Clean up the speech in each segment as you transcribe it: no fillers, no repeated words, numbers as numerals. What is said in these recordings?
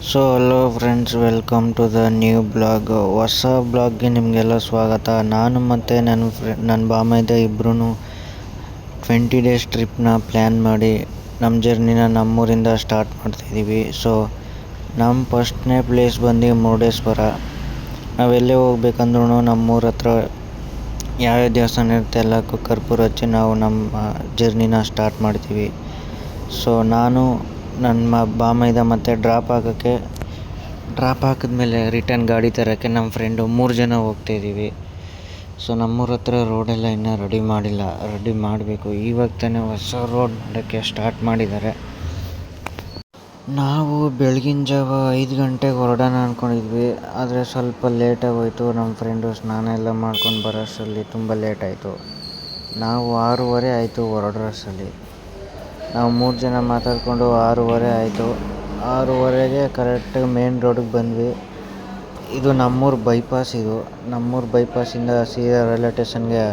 So hello friends, welcome to the new blog. ಹೊಸ ಬ್ಲಾಗ್ಗೆ ನಿಮಗೆಲ್ಲ ಸ್ವಾಗತ. ನಾನು ಮತ್ತು ನನ್ನ ಬಾಮೈದ ಇಬ್ಬರೂ 20 ಡೇಸ್ ಟ್ರಿಪ್ನ ಪ್ಲ್ಯಾನ್ ಮಾಡಿ ನಮ್ಮ ಜರ್ನಿನ ನಮ್ಮೂರಿಂದ ಸ್ಟಾರ್ಟ್ ಮಾಡ್ತಾಯಿದ್ದೀವಿ. ಸೊ ನಮ್ಮ ಫಸ್ಟ್ನೇ ಪ್ಲೇಸ್ ಬಂದು ಮುರುಡೇಶ್ವರ. ನಾವೆಲ್ಲೇ ಹೋಗ್ಬೇಕಂದ್ರೂ ನಮ್ಮೂರ ಹತ್ರ ಯಾವ್ಯಾವ ದೇವಸ್ಥಾನ ಇರುತ್ತೆ ಎಲ್ಲಕ್ಕೂ ಕರ್ಪೂರ ಹಚ್ಚಿ ನಾವು ನಮ್ಮ ಜರ್ನಿನ ಸ್ಟಾರ್ಟ್ ಮಾಡ್ತೀವಿ. ಸೊ ನಾನು ನನ್ನ ಬಾಮೈದ ಮತ್ತು ಡ್ರಾಪ್ ಹಾಕಿದ್ಮೇಲೆ ರಿಟರ್ನ್ ಗಾಡಿ ತರೋಕ್ಕೆ ನಮ್ಮ ಫ್ರೆಂಡು 3 ಜನ ಹೋಗ್ತಾಯಿದ್ದೀವಿ. ಸೊ ನಮ್ಮೂರ ಹತ್ರ ರೋಡೆಲ್ಲ ಇನ್ನೂ ರೆಡಿ ಮಾಡಿಲ್ಲ, ರೆಡಿ ಮಾಡಬೇಕು. ಇವಾಗ ತಾನೇ ಹೊಸ ರೋಡ್ ಮಾಡೋಕ್ಕೆ ಸ್ಟಾರ್ಟ್ ಮಾಡಿದ್ದಾರೆ. ನಾವು ಬೆಳಗಿನ ಜಾವ 5 ಗಂಟೆಗೆ ಹೊರಡೋಣ ಅಂದ್ಕೊಂಡಿದ್ವಿ, ಆದರೆ ಸ್ವಲ್ಪ ಲೇಟಾಗಿ ಹೋಯಿತು. ನಮ್ಮ ಫ್ರೆಂಡು ಸ್ನಾನ ಎಲ್ಲ ಮಾಡ್ಕೊಂಡು ಬರೋಷ್ಟರಲ್ಲಿ ತುಂಬ ಲೇಟ್ ಆಯಿತು. ನಾವು 6:30 ಆಯಿತು ಹೊರಡೋಷ್ಟರಲ್ಲಿ. ನಾವು 3 ಜನ ಮಾತಾಡಿಕೊಂಡು 6:30 ಆಯಿತು. 6:30ಗೆ ಕರೆಕ್ಟಾಗಿ ಮೇನ್ ರೋಡಿಗೆ ಬಂದ್ವಿ. ಇದು ನಮ್ಮೂರು ಬೈಪಾಸ್. ನಮ್ಮೂರು ಬೈಪಾಸಿಂದ ಸೀದಾ ರೈಲ್ವೆ ಸ್ಟೇಷನ್ಗೆ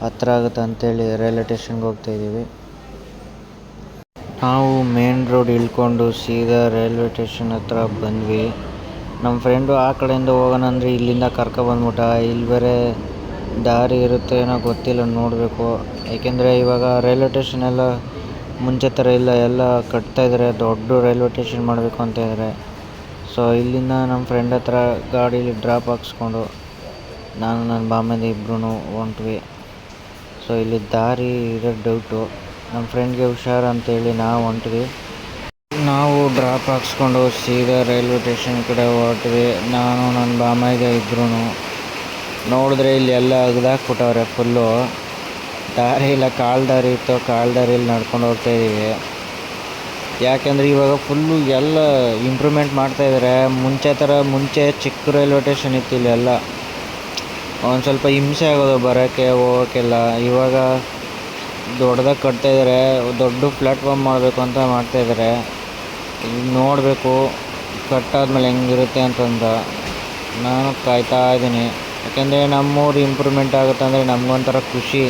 ಹತ್ರ ಆಗುತ್ತೆ ಅಂತೇಳಿ ರೈಲ್ವೆ ಸ್ಟೇಷನ್ಗೆ ಹೋಗ್ತಾಯಿದ್ದೀವಿ. ನಾವು ಮೇನ್ ರೋಡ್ ಇಳ್ಕೊಂಡು ಸೀದಾ ರೈಲ್ವೆ ಸ್ಟೇಷನ್ ಹತ್ರ ಬಂದ್ವಿ. ನಮ್ಮ ಫ್ರೆಂಡು ಆ ಕಡೆಯಿಂದ ಹೋಗೋಣ ಅಂದರೆ ಇಲ್ಲಿಂದ ಕರ್ಕೊಬಂದ್ಬಿಟ್ಟ. ಇಲ್ಲಿ ಬೇರೆ ದಾರಿ ಇರುತ್ತೆ ಏನೋ ಗೊತ್ತಿಲ್ಲ, ನೋಡಬೇಕು. ಏಕೆಂದರೆ ಇವಾಗ ರೈಲ್ವೆ ಸ್ಟೇಷನ್ ಎಲ್ಲ ಮುಂಚೆ ಥರ ಇಲ್ಲ, ಎಲ್ಲ ಕಟ್ತಾಯಿದ್ದಾರೆ, ದೊಡ್ಡ ರೈಲ್ವೆ ಸ್ಟೇಷನ್ ಮಾಡಬೇಕು ಅಂತ ಇದ್ದಾರೆ. ಸೊ ಇಲ್ಲಿಂದ ನಮ್ಮ ಫ್ರೆಂಡ್ ಹತ್ರ ಗಾಡೀಲಿ ಡ್ರಾಪ್ ಹಾಕ್ಸ್ಕೊಂಡು ನಾನು ನನ್ನ ಬಾಮೈದ ಇಬ್ಬರೂ ಹೊಂಟ್ವಿ. ಸೊ ಇಲ್ಲಿ ದಾರಿ ಇರೋದು ಡೌಟು. ನಮ್ಮ ಫ್ರೆಂಡ್ಗೆ ಹುಷಾರು ಅಂತೇಳಿ ನಾವು ಹೊಂಟ್ವಿ. ನಾವು ಡ್ರಾಪ್ ಹಾಕ್ಸ್ಕೊಂಡು ಸೀದಾ ರೈಲ್ವೆ ಸ್ಟೇಷನ್ ಕಡೆ ಹೊರಟ್ವಿ. ನಾನು ನನ್ನ ಬಾಮೈದ ಇಬ್ಬರೂ ನೋಡಿದ್ರೆ ಇಲ್ಲಿ ಎಲ್ಲ ಅಗ್ದಾಕ್ಬಿಟ್ಟವ್ರೆ ಫುಲ್ಲು. ದಾರಿ ಇಲ್ಲ, ಕಾಲು ದಾರಿ ಇತ್ತು, ಕಾಲು ದಾರಿಯಲ್ಲಿ ನಡ್ಕೊಂಡು ಹೋಗ್ತಾಯಿದ್ದೀವಿ. ಯಾಕೆಂದರೆ ಇವಾಗ ಫುಲ್ಲು ಎಲ್ಲ ಇಂಪ್ರೂವ್ಮೆಂಟ್ ಮಾಡ್ತಾಯಿದ್ದಾರೆ. ಮುಂಚೆ ಚಿಕ್ಕ ರೈಲ್ವೆ ಸ್ಟೇಷನ್ ಇತ್ತು, ಇಲ್ಲೆಲ್ಲ ಒಂದು ಸ್ವಲ್ಪ ಹಿಂಸೆ ಆಗೋದು ಬರೋಕ್ಕೆ ಹೋಗೋಕ್ಕೆಲ್ಲ. ಇವಾಗ ದೊಡ್ಡದಾಗಿ ಕಟ್ತಾಯಿದ್ದಾರೆ, ದೊಡ್ಡ ಪ್ಲ್ಯಾಟ್ಫಾರ್ಮ್ ಮಾಡಬೇಕು ಅಂತ ಮಾಡ್ತಾಯಿದ್ದಾರೆ. ನೋಡಬೇಕು ಕಟ್ಟಾದ್ಮೇಲೆ ಹೆಂಗಿರುತ್ತೆ ಅಂತಂದು ನಾನು ಕಾಯ್ತಾ ಇದ್ದೀನಿ. ಯಾಕೆಂದರೆ ನಮ್ಮೂರು ಇಂಪ್ರೂವ್ಮೆಂಟ್ ಆಗುತ್ತೆ ಅಂದರೆ ನಮಗೊಂಥರ ಖುಷಿ.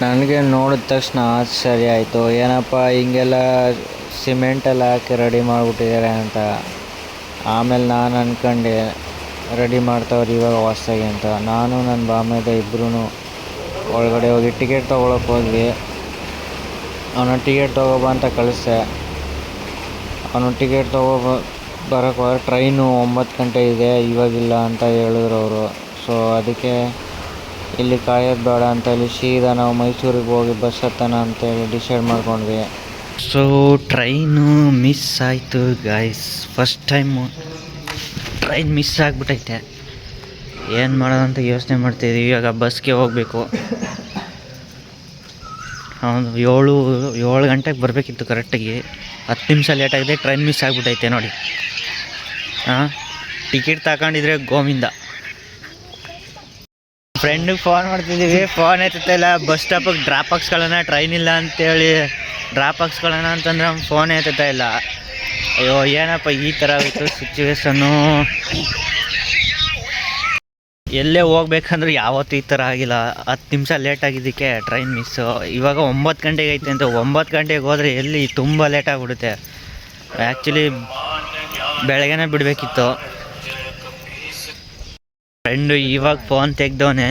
ನನಗೆ ನೋಡಿದ ತಕ್ಷಣ ಆಶ್ಚರ್ಯ ಆಯಿತು, ಏನಪ್ಪ ಹಿಂಗೆಲ್ಲ ಸಿಮೆಂಟೆಲ್ಲ ಹಾಕಿ ರೆಡಿ ಮಾಡಿಬಿಟ್ಟಿದ್ದಾರೆ ಅಂತ. ಆಮೇಲೆ ನಾನು ಅಂದ್ಕೊಂಡೆ ರೆಡಿ ಮಾಡ್ತಾವ್ರು ಇವಾಗ ಹೊಸ್ದಾಗಿ ಅಂತ. ನಾನು ನನ್ನ ಬಾಮೈದ ಇಬ್ಬರೂ ಒಳಗಡೆ ಹೋಗಿ ಟಿಕೆಟ್ ತೊಗೊಳಕ್ಕೆ ಹೋದ್ವಿ. ಅವನು ಟಿಕೆಟ್ ತೊಗೊಬ ಅಂತ ಕಳಿಸ್ದೆ. ಅವನು ಟಿಕೆಟ್ ಬರೋಕ್ಕೆ ಹೋದ್ರೆ ಟ್ರೈನು 9 ಗಂಟೆ ಇದೆ, ಇವಾಗಿಲ್ಲ ಅಂತ ಹೇಳಿದ್ರು ಅವರು. ಸೊ ಅದಕ್ಕೆ ಇಲ್ಲಿ ಕಾಯೋದು ಬೇಡ ಅಂತ ಹೇಳಿ ಸೀದಾ ನಾವು ಮೈಸೂರಿಗೆ ಹೋಗಿ ಬಸ್ ಹತ್ತೋಣ ಅಂತೇಳಿ ಡಿಸೈಡ್ ಮಾಡ್ಕೊಂಡ್ವಿ. ಸೊ ಟ್ರೈನು ಮಿಸ್ ಆಯಿತು guys. First time train miss ಆಗಿಬಿಟ್ಟೈತೆ. ಏನು ಮಾಡೋದಂತ ಯೋಚನೆ ಮಾಡ್ತಾಯಿದ್ದೀವಿ. ಇವಾಗ ಬಸ್ಗೆ ಹೋಗಬೇಕು. ಅವನು 7 ಗಂಟೆಗೆ ಬರಬೇಕಿತ್ತು ಕರೆಕ್ಟಾಗಿ. 10 ನಿಮಿಷ ಲೇಟಾಗಿದೆ, ಟ್ರೈನ್ ಮಿಸ್ ಆಗಿಬಿಟ್ಟೈತೆ ನೋಡಿ. ಟಿಕೆಟ್ ತಗೊಂಡಿದ್ರೆ ಗೋವಿಂದ. ಫ್ರೆಂಡಿಗೆ ಫೋನ್ ಮಾಡ್ತಿದ್ದೀವಿ, ಫೋನ್ ಎತ್ತುತ್ತಿಲ್ಲ. ಬಸ್ ಸ್ಟಾಪಿಗೆ ಡ್ರಾಪ್ ಹಾಕ್ಸ್ಕೊಳ್ಳೋಣ, ಟ್ರೈನ್ ಇಲ್ಲ ಅಂತೇಳಿ ಡ್ರಾಪ್ ಹಾಕ್ಸ್ಕೊಳ್ಳೋಣ ಅಂತಂದ್ರೆ ಅವ್ನು ಫೋನ್ ಎತ್ತುತ್ತಾ ಇಲ್ಲ. ಅಯ್ಯೋ ಏನಪ್ಪ ಈ ಥರ ಆಯಿತು ಸಿಚುವೇಶನ್ನು. ಎಲ್ಲೇ ಹೋಗ್ಬೇಕಂದ್ರೆ ಯಾವತ್ತೂ ಈ ಥರ ಆಗಿಲ್ಲ. 10 ನಿಮಿಷ ಲೇಟ್ ಆಗಿದ್ದಕ್ಕೆ ಟ್ರೈನ್ ಮಿಸ್ಸು. ಇವಾಗ 9 ಗಂಟೆಗೆ ಐತೆ ಅಂತ. 9 ಗಂಟೆಗೆ ಹೋದರೆ ಎಲ್ಲಿ ತುಂಬ ಲೇಟ್ ಆಗಿಬಿಡುತ್ತೆ. ಆ್ಯಕ್ಚುಲಿ ಬೆಳಗ್ಗೆನೇ ಬಿಡಬೇಕಿತ್ತು. ಫ್ರೆಂಡು ಇವಾಗ ಫೋನ್ ತೆಗ್ದವನೇ,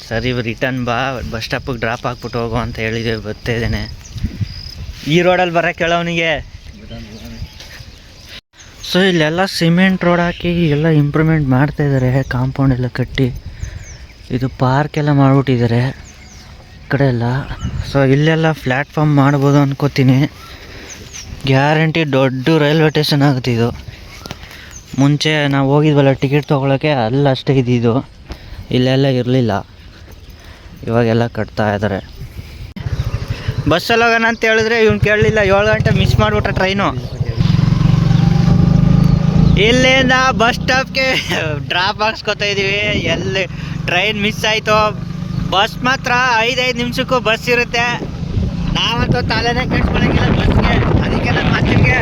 ಸರಿ ರಿಟರ್ನ್ ಬಸ್ ಸ್ಟಾಪಿಗೆ ಡ್ರಾಪ್ ಹಾಕ್ಬಿಟ್ಟು ಹೋಗು ಅಂತ ಹೇಳಿದ್ವಿ. ಬರ್ತಾಯಿದ್ದೇನೆ. ಈ ರೋಡಲ್ಲಿ ಬರೋಕ್ಕೆ ಹೇಳೋನಿಗೆ. ಸೊ ಇಲ್ಲೆಲ್ಲ ಸಿಮೆಂಟ್ ರೋಡ್ ಹಾಕಿ ಎಲ್ಲ ಇಂಪ್ರೂವ್ಮೆಂಟ್ ಮಾಡ್ತಾಯಿದ್ದಾರೆ, ಕಾಂಪೌಂಡ್ ಎಲ್ಲ ಕಟ್ಟಿ. ಇದು ಪಾರ್ಕ್ ಎಲ್ಲ ಮಾಡಿಬಿಟ್ಟಿದ್ದಾರೆ ಈ ಕಡೆ ಎಲ್ಲ. ಸೊ ಇಲ್ಲೆಲ್ಲ ಪ್ಲ್ಯಾಟ್ಫಾರ್ಮ್ ಮಾಡ್ಬೋದು ಅನ್ಕೋತೀನಿ. ಗ್ಯಾರಂಟಿ ದೊಡ್ಡ ರೈಲ್ವೆ ಸ್ಟೇಷನ್ ಆಗುತ್ತೆ ಇದು. ಮುಂಚೆ ನಾವು ಹೋಗಿದ್ವಲ್ಲ ಟಿಕೆಟ್ ತೊಗೊಳಕ್ಕೆ, ಅಲ್ಲಷ್ಟೇ ಇದ್ದಿದ್ದು, ಇಲ್ಲೆಲ್ಲ ಇರಲಿಲ್ಲ. ಇವಾಗೆಲ್ಲ ಕಟ್ತಾ ಇದ್ದಾರೆ. ಬಸ್ಸಲ್ಲಿ ಹೋಗೋಣ ಅಂತ ಹೇಳಿದ್ರೆ ಇವ್ನು ಕೇಳಲಿಲ್ಲ. 7 ಗಂಟೆ ಮಿಸ್ ಮಾಡಿಬಿಟ್ರೆ ಟ್ರೈನು. ಇಲ್ಲಿಂದ ಬಸ್ ಸ್ಟಾಪ್ಗೆ ಡ್ರಾಪ್ ಹಾಕ್ಸ್ಕೊತಾ ಇದ್ದೀವಿ. ಎಲ್ಲಿ ಟ್ರೈನ್ ಮಿಸ್ ಆಯಿತು. ಬಸ್ ಮಾತ್ರ 5 ನಿಮಿಷಕ್ಕೂ ಬಸ್ ಇರುತ್ತೆ. ನಾವಂತೂ ತಲೆನೇ ಕೆಡ್ಸ್ಕೊಳಂಗಿಲ್ಲ ಬಸ್ಗೆ. ಅದಕ್ಕೆ ನಮ್ಮ ಮಾತಿಗೆ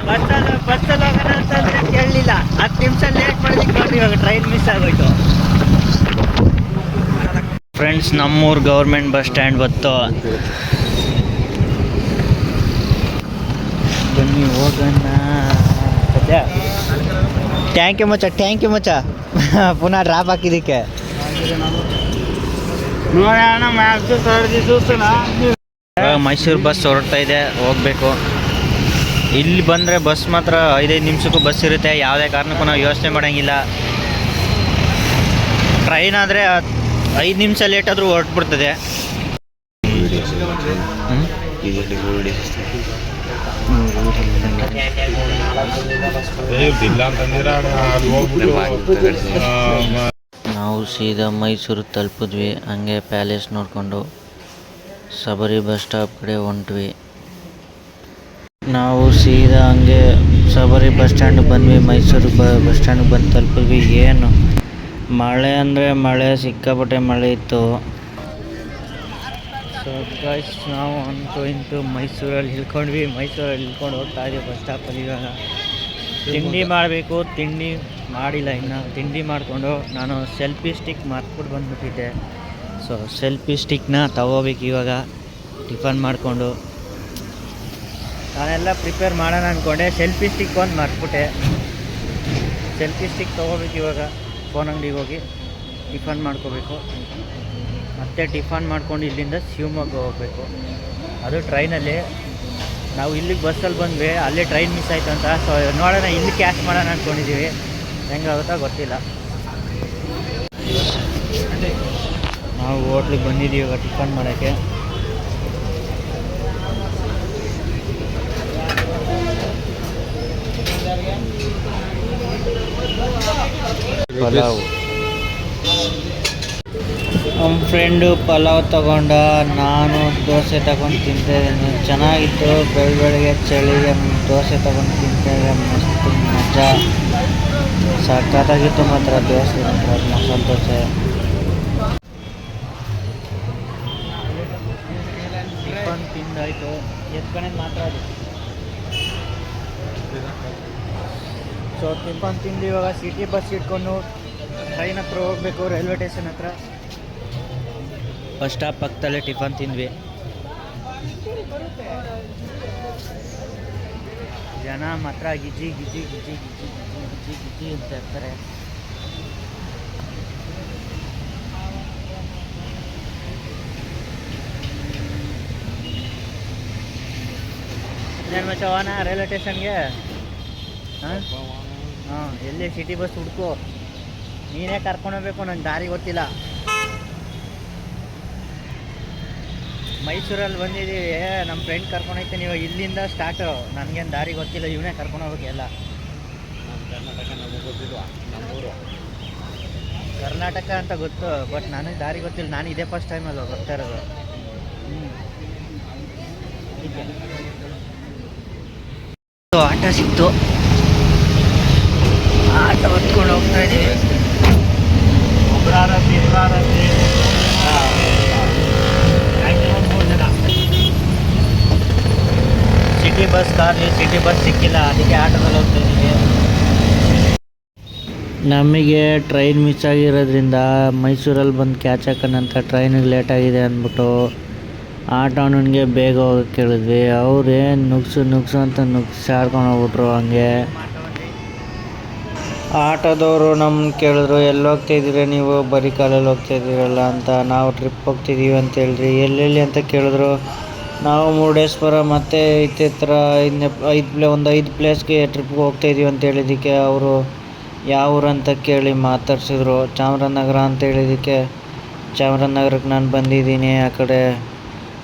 ಬಸ್ಸಲ್ಲಿ ಹೋಗೋಣ ಅಂತಂದರೆ ಕೇಳಲಿಲ್ಲ. 10 ನಿಮಿಷ ಲೇಟ್ ಮಾಡೋದಕ್ಕೆ ನೋಡಿ ಇವಾಗ ಟ್ರೈನ್ ಮಿಸ್ ಆಗೋಯ್ತು. ಫ್ರೆಂಡ್ಸ್, ನಮ್ಮೂರು ಗೌರ್ಮೆಂಟ್ ಬಸ್ ಸ್ಟ್ಯಾಂಡ್ ಬಂತು. ಬನ್ನಿ ಹೋಗೋಣ. ಥ್ಯಾಂಕ್ ಯು ಮಚ್ಚ ಪುನಃ ಡ್ರಾಪ್ ಹಾಕಿದ್ದಕ್ಕೆ. ಮೈಸೂರು ಬಸ್ ಹೊರಡ್ತಾ ಇದೆ, ಹೋಗಬೇಕು. ಇಲ್ಲಿ ಬಂದರೆ ಬಸ್ ಮಾತ್ರ 5-5 ನಿಮಿಷಕ್ಕೂ ಬಸ್ ಇರುತ್ತೆ. ಯಾವುದೇ ಕಾರಣಕ್ಕೂ ನಾವು ಯೋಚನೆ ಮಾಡೋಂಗಿಲ್ಲ. ಟ್ರೈನ್ ಆದರೆ 5 ನಿಮಿಷ ಲೇಟಾದರೂ ಹೊರಟ್ಬಿಡ್ತದೆ. ನಾವು ಸೀದಾ ಮೈಸೂರು ತಲುಪಿದ್ವಿ. ಹಂಗೆ ಪ್ಯಾಲೇಸ್ ನೋಡಿಕೊಂಡು ಸಬರಿ ಬಸ್ ಸ್ಟಾಪ್ ಕಡೆ ಹೊಂಟ್ವಿ. ನಾವು ಸೀದಾ ಹಂಗೆ ಸಬರಿ ಬಸ್ ಸ್ಟ್ಯಾಂಡ್ ಬಂದ್ವಿ. ಮೈಸೂರು ಬಸ್ ಸ್ಟ್ಯಾಂಡ್ ಬಂದು ತಲುಪಿದ್ವಿ. ಏನು ಮಳೆ ಅಂದರೆ ಮಳೆ, ಸಿಕ್ಕಾಪಟ್ಟೆ ಮಳೆ ಇತ್ತು. ಸೊ ಗೈಸ್, ನಾವು ಇಂಟು ಮೈಸೂರಲ್ಲಿ ಇಳ್ಕೊಂಡು ಹೋಗ್ತಾ ಇದ್ದೀವಿ ಬಸ್ ಸ್ಟಾಪಲ್ಲಿ. ಇವಾಗ ತಿಂಡಿ ಮಾಡಬೇಕು. ತಿಂಡಿ ಮಾಡಿಲ್ಲ ಇನ್ನು. ತಿಂಡಿ ಮಾಡಿಕೊಂಡು ನಾನು ಸೆಲ್ಫಿ ಸ್ಟಿಕ್ ಮರ್ತ್ಬಿಟ್ಟು ಬಂದುಬಿಟ್ಟಿದ್ದೆ. ಸೊ ಸೆಲ್ಫಿ ಸ್ಟಿಕ್ನ ತಗೋಬೇಕು ಇವಾಗ. ಟಿಫನ್ ಮಾಡಿಕೊಂಡು ನಾನೆಲ್ಲ ಪ್ರಿಪೇರ್ ಮಾಡೋಣ ಅಂದ್ಕೊಂಡೆ. ಸೆಲ್ಫಿ ಸ್ಟಿಕ್ ಒಂದು ಮರ್ತ್ಬಿಟ್ಟೆ. ಸೆಲ್ಫಿ ಸ್ಟಿಕ್ ತೊಗೋಬೇಕು ಇವಾಗ. ಫೋನ್ ಅಂಗಡಿಗೆ ಹೋಗಿ ಟಿಫನ್ ಮಾಡ್ಕೋಬೇಕು. ಮತ್ತು ಟಿಫನ್ ಮಾಡ್ಕೊಂಡು ಇಲ್ಲಿಂದ ಶಿವಮೊಗ್ಗ ಹೋಗಬೇಕು. ಅದು ಟ್ರೈನಲ್ಲಿ. ನಾವು ಇಲ್ಲಿಗೆ ಬಸ್ಸಲ್ಲಿ ಬಂದ್ವಿ, ಅಲ್ಲೇ ಟ್ರೈನ್ ಮಿಸ್ ಆಯಿತು ಅಂತ. ಸೊ ನೋಡೋಣ, ಇಲ್ಲಿ ಕ್ಯಾಚ್ ಮಾಡೋಣ ಅಂದ್ಕೊಂಡಿದ್ದೀವಿ. ಹೆಂಗಾಗುತ್ತೋ ಗೊತ್ತಿಲ್ಲ. ನಾವು ಹೋಟ್ಲಿಗೆ ಬಂದಿದ್ದೀವಿ ಇವಾಗ ಟಿಫನ್ ಮಾಡೋಕ್ಕೆ. ಪಲಾವ್. ನಮ್ಮ ಫ್ರೆಂಡು ಪಲಾವ್ ತಗೊಂಡ, ನಾನು ದೋಸೆ ತಗೊಂಡು ತಿಂತಾಯಿದ್ದೀನಿ. ಚೆನ್ನಾಗಿತ್ತು. ಬೆಳಗ್ಗೆ ಚಳಿಗೆ ದೋಸೆ ತಗೊಂಡು ತಿಂತಾಯಿದ್ದೆ. ಮಸ್ತ್ ಮಜಾ, ಸಖತ್ತಾಗಿತ್ತು ಮಾತ್ರ ದೋಸೆ. ಮಾತ್ರ ಮಸಾಲೆ ದೋಸೆ. ಟಿಫನ್ ತಿಂದಾಯಿತು. ಎತ್ಕೊಂಡೇನು ಮಾತ್ರ ಅದು. ಸೊ ಟಿಫನ್ ತಿಂದು ಇವಾಗ ಸಿಟಿ ಬಸ್ ಇಟ್ಕೊಂಡು ಟ್ರೈನ್ ಹತ್ರ ಹೋಗಬೇಕು, ರೈಲ್ವೆ ಸ್ಟೇಷನ್ ಹತ್ರ. ಬಸ್ ಸ್ಟಾಪ್ ಪಕ್ಕದಲ್ಲೇ ಟಿಫನ್ ತಿಂದ್ವಿ. ಜನ ಮಾತ್ರ ಗಿಜಿ ಅಂತ ಇರ್ತಾರೆ. ಏನು ಮಚ್ಚವನ ರೈಲ್ವೆ ಸ್ಟೇಷನ್ಗೆ? ಹಾಂ, ಎಲ್ಲಿ ಸಿಟಿ ಬಸ್ ಹುಡ್ಕು. ನೀನೇ ಕರ್ಕೊಂಡೋಗ್ಬೇಕು, ನಂಗೆ ದಾರಿ ಗೊತ್ತಿಲ್ಲ. ಮೈಸೂರಲ್ಲಿ ಬಂದಿದ್ದೀವಿ, ನಮ್ಮ ಫ್ರೆಂಡ್ ಕರ್ಕೊಂಡೋಗ್ತೀನಿ. ಇವಾಗ ಇಲ್ಲಿಂದ ಸ್ಟಾರ್ಟು. ನನಗೇನು ದಾರಿ ಗೊತ್ತಿಲ್ಲ, ಇವನೇ ಕರ್ಕೊಂಡೋಗ್ಬೇಕು ಎಲ್ಲ. ಕರ್ನಾಟಕ ನಮಗೆ ಗೊತ್ತಿಲ್ಲ, ನಮ್ಮೂರು ಕರ್ನಾಟಕ ಅಂತ ಗೊತ್ತು, ಬಟ್ ನನಗೆ ದಾರಿ ಗೊತ್ತಿಲ್ಲ. ನಾನು ಇದೇ ಫಸ್ಟ್ ಟೈಮಲ್ಲ ಬರ್ತಾ ಇರೋದು. ಆಟೋ ಸಿಕ್ತು, ಆಟೋ ಹೊತ್ಕೊಂಡು ಹೋಗ್ತಾ ಇದ್ದೀವಿ. ಸಿಟಿ ಬಸ್ ಖಾಲಿ, ಸಿಟಿ ಬಸ್ ಸಿಕ್ಕಿಲ್ಲ, ಅದಕ್ಕೆ ಆಟೋದಲ್ಲಿ ಹೋಗ್ತಾ ಇದ್ದೀವಿ. ನಮಗೆ ಟ್ರೈನ್ ಮಿಸ್ ಆಗಿರೋದ್ರಿಂದ ಮೈಸೂರಲ್ಲಿ ಬಂದು ಕ್ಯಾಚ್ ಹಾಕೋಣಂತ ಟ್ರೈನಿಗೆ ಲೇಟಾಗಿದೆ ಅಂದ್ಬಿಟ್ಟು ಆಟೋನಿಗೆ ಬೇಗ ಹೋಗೋಕ್ಕೆ ಕೇಳಿದ್ವಿ. ಅವ್ರೇನು ನುಗ್ಸು ಅಂತ ನುಗ್ಸಾಡ್ಕೊಂಡು ಹೋಗ್ಬಿಟ್ರು. ಹಂಗೆ ಆಟೋದವರು ನಮ್ಮನ್ನ ಕೇಳಿದ್ರು, ಎಲ್ಲಿ ಹೋಗ್ತಾಯಿದ್ದೀರಿ ನೀವು, ಬರೀ ಕಾಲಲ್ಲಿ ಹೋಗ್ತಾಯಿದ್ದೀರಲ್ಲ ಅಂತ. ನಾವು ಟ್ರಿಪ್ ಹೋಗ್ತಿದ್ದೀವಿ ಅಂತ ಹೇಳಿದ್ರಿ. ಎಲ್ಲೆಲ್ಲಿ ಅಂತ ಕೇಳಿದ್ರು. ನಾವು ಮುರುಡೇಶ್ವರ ಮತ್ತು ಇತ್ತಿತ್ರ ಒಂದು 5 ಪ್ಲೇಸ್ಗೆ ಟ್ರಿಪ್ಗೆ ಹೋಗ್ತಾಯಿದ್ದೀವಿ ಅಂತ ಹೇಳಿದ್ದಕ್ಕೆ ಅವರು ಯಾವ ಊರು ಅಂತ ಕೇಳಿ ಮಾತಾಡ್ಸಿದ್ರು. ಚಾಮರಾಜನಗರ ಅಂತ ಹೇಳಿದ್ದಕ್ಕೆ ಚಾಮರಾಜನಗರಕ್ಕೆ ನಾನು ಬಂದಿದ್ದೀನಿ, ಆ ಕಡೆ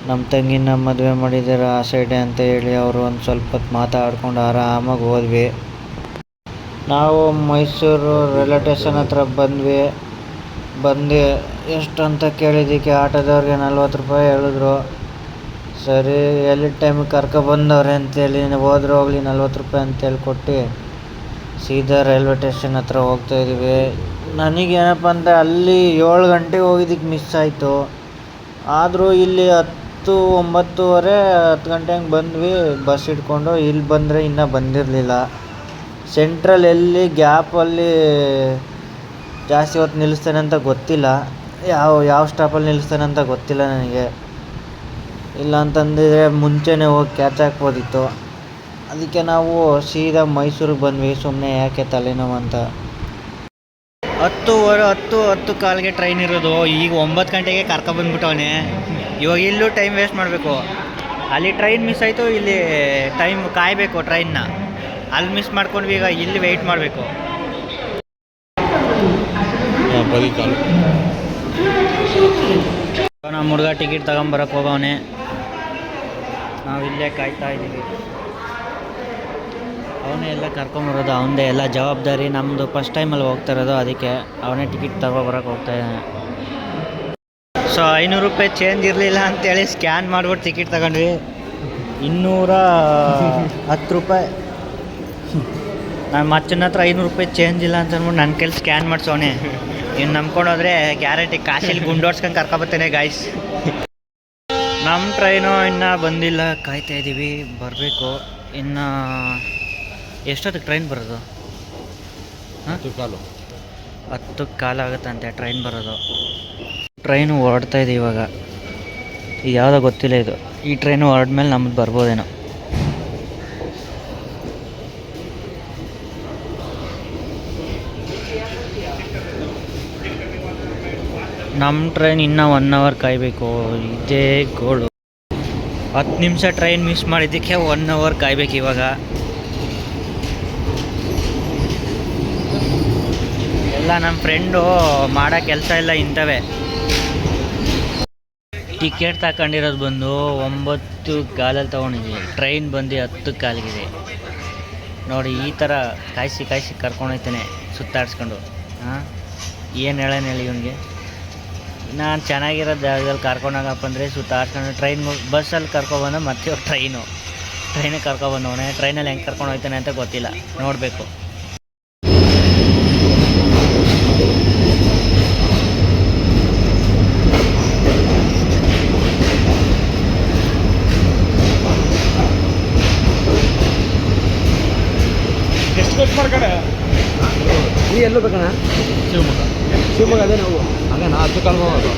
ನಮ್ಮ ತಂಗಿನ ಮದುವೆ ಮಾಡಿದ್ದಾರೆ ಆ ಸೈಡೆ ಅಂತ ಹೇಳಿ ಅವರು ಒಂದು ಸ್ವಲ್ಪ ಹೊತ್ತು ಮಾತಾಡ್ಕೊಂಡು ಆರಾಮಾಗಿ ಹೋದ್ವಿ. ನಾವು ಮೈಸೂರು ರೈಲ್ವೆ ಸ್ಟೇಷನ್ ಹತ್ರ ಬಂದು ಎಷ್ಟು ಅಂತ ಕೇಳಿದ್ದಕ್ಕೆ ಆಟೋದವ್ರಿಗೆ 40 ರೂಪಾಯಿ ಹೇಳಿದ್ರು. ಸರಿ, ಎಲ್ಲಿ ಟೈಮಿಗೆ ಕರ್ಕೊಬಂದವ್ರೆ ಅಂತೇಳಿ ಹೋದ್ರೆ ಹೋಗಲಿ 40 ರೂಪಾಯಿ ಅಂತೇಳಿ ಕೊಟ್ಟು ಸೀದಾ ರೈಲ್ವೆ ಸ್ಟೇಷನ್ ಹತ್ರ ಹೋಗ್ತಾಯಿದ್ದೀವಿ. ನನಗೇನಪ್ಪ ಅಂದರೆ ಅಲ್ಲಿ 7 ಗಂಟೆಗೆ ಹೋಗಿದ್ದಕ್ಕೆ ಮಿಸ್ ಆಯಿತು. ಆದರೂ ಇಲ್ಲಿ 9:30 ಗಂಟೆ ಹಂಗೆ ಬಂದ್ವಿ ಬಸ್ ಇಟ್ಕೊಂಡು. ಇಲ್ಲಿ ಬಂದರೆ ಇನ್ನೂ ಬಂದಿರಲಿಲ್ಲ. ಸೆಂಟ್ರಲ್ ಎಲ್ಲಿ ಗ್ಯಾಪಲ್ಲಿ ಜಾಸ್ತಿ ಹೊತ್ತು ನಿಲ್ಲಿಸ್ತಾನೆ ಅಂತ ಗೊತ್ತಿಲ್ಲ. ಯಾವ ಸ್ಟಾಪಲ್ಲಿ ನಿಲ್ಲಿಸ್ತಾನೆ ಅಂತ ಗೊತ್ತಿಲ್ಲ ನನಗೆ. ಇಲ್ಲ ಅಂತಂದಿದ್ರೆ ಮುಂಚೆನೇ ಹೋಗಿ ಕ್ಯಾಚ್ ಹಾಕ್ಬೋದಿತ್ತು. ಅದಕ್ಕೆ ನಾವು ಸೀದಾ ಮೈಸೂರಿಗೆ ಬಂದ್ವಿ. ಸುಮ್ಮನೆ ಯಾಕೆ ತಲೆನೋವು ಅಂತ. 10 ಕಾಲಿಗೆ ಟ್ರೈನ್ ಇರೋದು, ಈಗ 9 ಗಂಟೆಗೆ ಕರ್ಕೊಬಂದ್ಬಿಟ್ಟವನೆ. ಇವಾಗ ಇಲ್ಲೂ ಟೈಮ್ ವೇಸ್ಟ್ ಮಾಡಬೇಕು. ಅಲ್ಲಿ ಟ್ರೈನ್ ಮಿಸ್ ಆಯಿತು, ಇಲ್ಲಿ ಟೈಮ್ ಕಾಯಬೇಕು ಟ್ರೈನ್ನ. ಅಲ್ಲಿ ಮಿಸ್ ಮಾಡ್ಕೊಂಡ್ವಿ, ಈಗ ಇಲ್ಲಿ ವೆಯ್ಟ್ ಮಾಡಬೇಕು. ನಮ್ಮ ಹುಡುಗ ಟಿಕೆಟ್ ತಗೊಂಬರಕ್ಕೆ ಹೋಗವನೆ, ನಾವು ಇಲ್ಲೇ ಕಾಯ್ತಾ ಇದ್ದೀವಿ. ಅವನೇ ಎಲ್ಲ ಕರ್ಕೊಂಬರೋದು, ಅವನದೇ ಎಲ್ಲ ಜವಾಬ್ದಾರಿ. ನಮ್ಮದು ಫಸ್ಟ್ ಟೈಮಲ್ಲಿ ಹೋಗ್ತಾ ಇರೋದು, ಅದಕ್ಕೆ ಅವನೇ ಟಿಕೆಟ್ ತಗೊಬರಕ್ಕೆ ಹೋಗ್ತಾ ಇದ್ದಾನೆ. ಸೊ 500 ರೂಪಾಯಿ ಚೇಂಜ್ ಇರಲಿಲ್ಲ ಅಂತೇಳಿ ಸ್ಕ್ಯಾನ್ ಮಾಡ್ಬಿಟ್ಟು ಟಿಕೆಟ್ ತಗೊಂಡ್ವಿ. 210 ರೂಪಾಯಿ. ನಮ್ಮ ಅಚ್ಚನ ಹತ್ರ 500 ರೂಪಾಯಿ ಚೇಂಜ್ ಇಲ್ಲ ಅಂತ ಅಂದ್ಬಿಟ್ಟು ನನ್ನ ಕೈಲಿ ಸ್ಕ್ಯಾನ್ ಮಾಡಿಸೋನೆ. ಇನ್ನು ನಂಬ್ಕೊಂಡೋದ್ರೆ ಗ್ಯಾರಂಟಿ ಕಾಶಿಲಿ ಗುಂಡೋಡ್ಸ್ಕೊಂಡು ಕರ್ಕೊಬತ್ತೇನೆ ಗಾಯ್ಸ್. ನಮ್ಮ ಟ್ರೈನು ಇನ್ನೂ ಬಂದಿಲ್ಲ, ಕಾಯ್ತಾ ಇದ್ದೀವಿ, ಬರಬೇಕು. ಇನ್ನು ಎಷ್ಟೊತ್ತಿಗೆ ಟ್ರೈನ್ ಬರೋದು? 10 ಕಾಲು ಆಗುತ್ತಂತೆ ಟ್ರೈನ್ ಬರೋದು. ಟ್ರೈನು ಹೊರಡ್ತಾ ಇದೆ ಇವಾಗ. ಇದು ಯಾವುದೋ ಗೊತ್ತಿಲ್ಲ ಇದು. ಈ ಟ್ರೈನು ಹೊರಡ್ಮೇಲೆ ನಮ್ಮದು ಬರ್ಬೋದೇನೋ. ನಮ್ಮ ಟ್ರೈನ್ ಇನ್ನೂ 1 ಅವರ್ ಕಾಯಬೇಕು. ಇದೇ ಗೋಳು. 10 ನಿಮಿಷ ಟ್ರೈನ್ ಮಿಸ್ ಮಾಡಿದ್ದಕ್ಕೆ 1 ಅವರ್ ಕಾಯ್ಬೇಕು ಇವಾಗ. ಎಲ್ಲ ನಮ್ಮ ಫ್ರೆಂಡು ಮಾಡೋ ಕೆಲಸ ಎಲ್ಲ ಇಂಥವೇ. ಟಿಕೆಟ್ ತಗೊಂಡಿರೋದು ಬಂದು 9 ಕಾಲಲ್ಲಿ ತೊಗೊಂಡಿದ್ವಿ, ಟ್ರೈನ್ ಬಂದು 10 ಕಾಲಿಗಿದೆ. ನೋಡಿ, ಈ ಥರ ಕಾಯಿಸಿ ಕರ್ಕೊಂಡೋಗ್ತಾನೆ ಸುತ್ತಾಡಿಸ್ಕೊಂಡು. ಏನು ಹೇಳಿ ಇವನಿಗೆ. ನಾನು ಚೆನ್ನಾಗಿರೋ ಜಾಗದಲ್ಲಿ ಕರ್ಕೊಂಡೋಗಪ್ಪ ಅಂದರೆ ಸುತ್ತಾಡ್ಸ್ಕೊಂಡು ಬಸ್ಸಲ್ಲಿ ಕರ್ಕೊಬಂದು ಮತ್ತೆ ಟ್ರೈನಿಗೆ ಕರ್ಕೊಬಂದವನೇ. ಟ್ರೈನಲ್ಲಿ ಹೆಂಗೆ ಕರ್ಕೊಂಡು ಹೋಗ್ತಾನೆ ಅಂತ ಗೊತ್ತಿಲ್ಲ, ನೋಡಬೇಕು. ಎಷ್ಟು ಖರ್ಚು ಮಾಡ್ಕಡೆ ನೀ ಎಲ್ಲೂ ಬೇಕಣ್ಣ? ಶಿವಮೊಗ್ಗ ಅದೇ ನಾವು ಹಾಗೆ 10 ಕಾಲು ಹೋಗೋದು.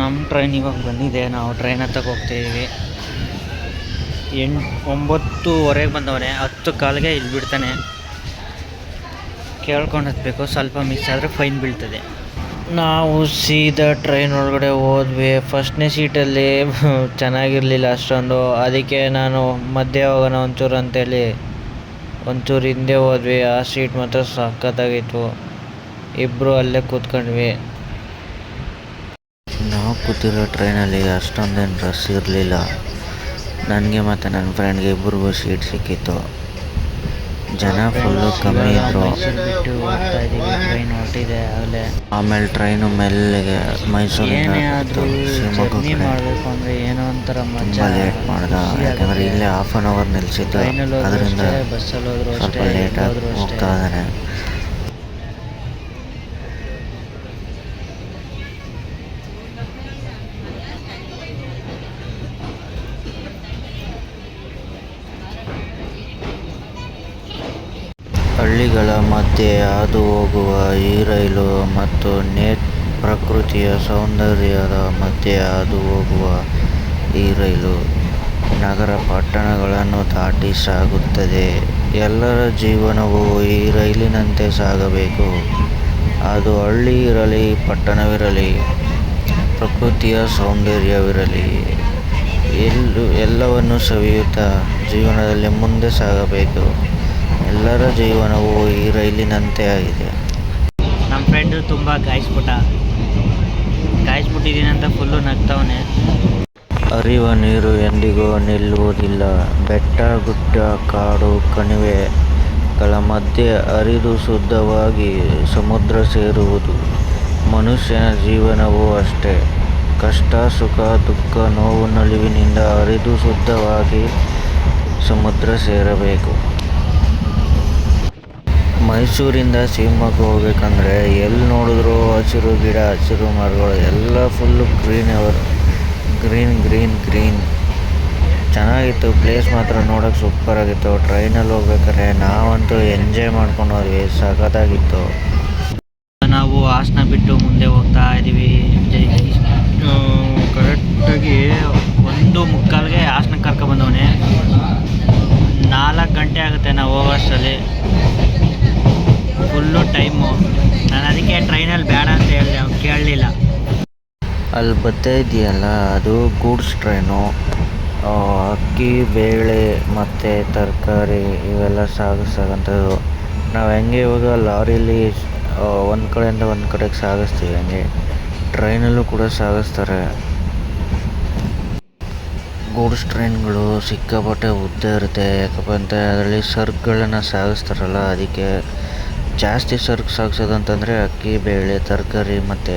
ನಮ್ಮ ಟ್ರೈನ್ ಇವಾಗ ಬಂದಿದೆ, ನಾವು ಟ್ರೈನ್ ಹತ್ತಕ್ಕೆ ಹೋಗ್ತಾಯಿದ್ದೀವಿ. 9:30 ಬಂದವನೇ, 10 ಕಾಲಿಗೆ ಇಲ್ಲಿ ಬಿಡ್ತಾನೆ. ಕೇಳ್ಕೊಂಡು ಹತ್ತಬೇಕು, ಸ್ವಲ್ಪ ಮಿಸ್ ಆದರೆ ಫೈನ್ ಬೀಳ್ತದೆ. ನಾವು ಸೀದಾ ಟ್ರೈನ್ ಒಳಗಡೆ ಹೋದ್ವಿ. ಫಸ್ಟ್ನೇ ಸೀಟಲ್ಲಿ ಚೆನ್ನಾಗಿರಲಿಲ್ಲ ಅಷ್ಟೊಂದು, ಅದಕ್ಕೆ ನಾನು ಮಧ್ಯೆ ಹೋಗೋಣ ಒಂಚೂರು ಅಂತೇಳಿ ಒಂಚೂರು ಹಿಂದೆ ಹೋದ್ವಿ. ಆ ಸೀಟ್ ಮಾತ್ರ ಸಖತ್ತಾಗಿತ್ತು. ಇಬ್ಬರು ಅಲ್ಲೇ ಕೂತ್ಕೊಂಡ್ವಿ. ನಾವು ಕೂತಿರೋ ಟ್ರೈನಲ್ಲಿ ಅಷ್ಟೊಂದೇನು ರಶ್ ಇರಲಿಲ್ಲ. ನನಗೆ ಮತ್ತು ನನ್ನ ಫ್ರೆಂಡ್ಗೆ ಇಬ್ಬರಿಗೂ ಸೀಟ್ ಸಿಕ್ಕಿತ್ತು. ಜನ ಫುಲ್ಲು ಕಮ್ಮಿ ಇದ್ದರು. ಬಿಟ್ಟು ಹೋಗ್ತಾ ಇದ್ದೀವಿ, ಟ್ರೈನ್ ಹೊರಟಿದೆ ಆಗಲೇ. ಆಮೇಲೆ ಟ್ರೈನು ಮೆಲ್ಲಿಗೆ ಮೈಸೂರಿಂದ ಶಿವಮೊಗ್ಗ ಕಡೆ ಮಾಡಬೇಕು ಅಂದರೆ ಏನೋ ಒಂಥರ ತುಂಬ ಲೇಟ್ ಮಾಡ್ದ. ಯಾಕಂದರೆ ಇಲ್ಲೇ 1/2 ಅವರ್ ನಿಲ್ಲಿಸಿದ್ದು, ಅದರಿಂದ ಸ್ವಲ್ಪ ಲೇಟಾಗಿ ಹೋಗ್ತಾ ಇದ್ದಾನೆ. ಹಳ್ಳಿಗಳ ಮಧ್ಯೆ ಹಾದು ಹೋಗುವ ಈ ರೈಲು ಮತ್ತು ಪ್ರಕೃತಿಯ ಸೌಂದರ್ಯದ ಮಧ್ಯೆ ಹಾದು ಹೋಗುವ ಈ ರೈಲು ನಗರ ಪಟ್ಟಣಗಳನ್ನು ದಾಟಿ ಸಾಗುತ್ತದೆ. ಎಲ್ಲರ ಜೀವನವು ಈ ರೈಲಿನಂತೆ ಸಾಗಬೇಕು. ಅದು ಹಳ್ಳಿ ಇರಲಿ, ಪಟ್ಟಣವಿರಲಿ, ಪ್ರಕೃತಿಯ ಸೌಂದರ್ಯವಿರಲಿ, ಎಲ್ಲವನ್ನು ಸವಿಯುತ್ತಾ ಜೀವನದಲ್ಲಿ ಮುಂದೆ ಸಾಗಬೇಕು. ಎಲ್ಲರ ಜೀವನವು ಈ ರೈಲಿನಂತೆ ಆಗಿದೆ. ನಮ್ಮ ಫ್ರೆಂಡು ತುಂಬ ಕಾಯಿಸ್ಬಿಟ್ಟಿದ್ದೀನಿ ಅಂತ ಫುಲ್ಲು ನಗ್ತವನೆ. ಹರಿಯುವ ನೀರು ಎಂದಿಗೂ ನಿಲ್ಲುವುದಿಲ್ಲ. ಬೆಟ್ಟ, ಗುಡ್ಡ, ಕಾಡು, ಕಣಿವೆಗಳ ಮಧ್ಯೆ ಹರಿದು ಶುದ್ಧವಾಗಿ ಸಮುದ್ರ ಸೇರುವುದು. ಮನುಷ್ಯನ ಜೀವನವೂ ಅಷ್ಟೇ. ಕಷ್ಟ, ಸುಖ, ದುಃಖ, ನೋವು, ನಲಿವಿನಿಂದ ಹರಿದು ಶುದ್ಧವಾಗಿ ಸಮುದ್ರ ಸೇರಬೇಕು. ಮೈಸೂರಿಂದ ಶಿವಮೊಗ್ಗ ಹೋಗ್ಬೇಕಂದ್ರೆ ಎಲ್ಲಿ ನೋಡಿದ್ರು ಹಸಿರು ಗಿಡ, ಹಸಿರು ಮರಗಳು, ಎಲ್ಲ ಫುಲ್ಲು ಗ್ರೀನ್. ಚೆನ್ನಾಗಿತ್ತು. ಪ್ಲೇಸ್ ಮಾತ್ರ ನೋಡೋಕೆ ಸೂಪರಾಗಿತ್ತು. ಟ್ರೈನಲ್ಲಿ ಹೋಗ್ಬೇಕಾದ್ರೆ ನಾವಂತೂ ಎಂಜಾಯ್ ಮಾಡ್ಕೊಂಡು ಹೋದ್ವಿ. ಸಖತ್ತಾಗಿತ್ತು. ನಾವು ಹಾಸನ ಬಿಟ್ಟು ಮುಂದೆ ಹೋಗ್ತಾ ಇದ್ದೀವಿ. ಕರೆಕ್ಟಾಗಿ 1:45ಗೆ ಹಾಸನಕ್ಕೆ ಕರ್ಕೊಬಂದವನೇ. 4 ಗಂಟೆ ಆಗುತ್ತೆ ನಾವು ಹೋಗೋಷ್ಟರಲ್ಲಿ. Full time. ನಾನು ಅದಕ್ಕೆ ಟ್ರೈನಲ್ಲಿ ಬೇಡ ಅಂತ ಹೇಳಿದೆ, ಅವ್ನು ಕೇಳಲಿಲ್ಲ. ಅಲ್ಲಿ ಬರ್ತಾ ಇದೆಯಲ್ಲ, ಅದು ಗೂಡ್ಸ್ ಟ್ರೈನು. ಅಕ್ಕಿ, ಬೇಳೆ ಮತ್ತು ತರಕಾರಿ ಇವೆಲ್ಲ ಸಾಗಿಸ್ತಕ್ಕಂಥದ್ದು. ನಾವು ಹೆಂಗೆ ಇವಾಗ ಲಾರೀಲಿ ಒಂದು ಕಡೆಯಿಂದ ಒಂದು ಕಡೆಗೆ ಸಾಗಿಸ್ತೀವಿ, ಹಂಗೆ ಟ್ರೈನಲ್ಲೂ ಕೂಡ ಸಾಗಿಸ್ತಾರೆ. ಗೂಡ್ಸ್ ಟ್ರೈನ್ಗಳು ಸಿಕ್ಕಾಪಟ್ಟೆ ಉದ್ದ ಇರುತ್ತೆ. ಯಾಕಪ್ಪ ಅಂತ ಅದರಲ್ಲಿ ಸರಕುಗಳನ್ನು ಸಾಗಿಸ್ತಾರಲ್ಲ, ಅದಕ್ಕೆ ಜಾಸ್ತಿ ಸರಕು ಸಾಗಿಸೋದಂತಂದರೆ ಅಕ್ಕಿ, ಬೇಳೆ, ತರಕಾರಿ ಮತ್ತು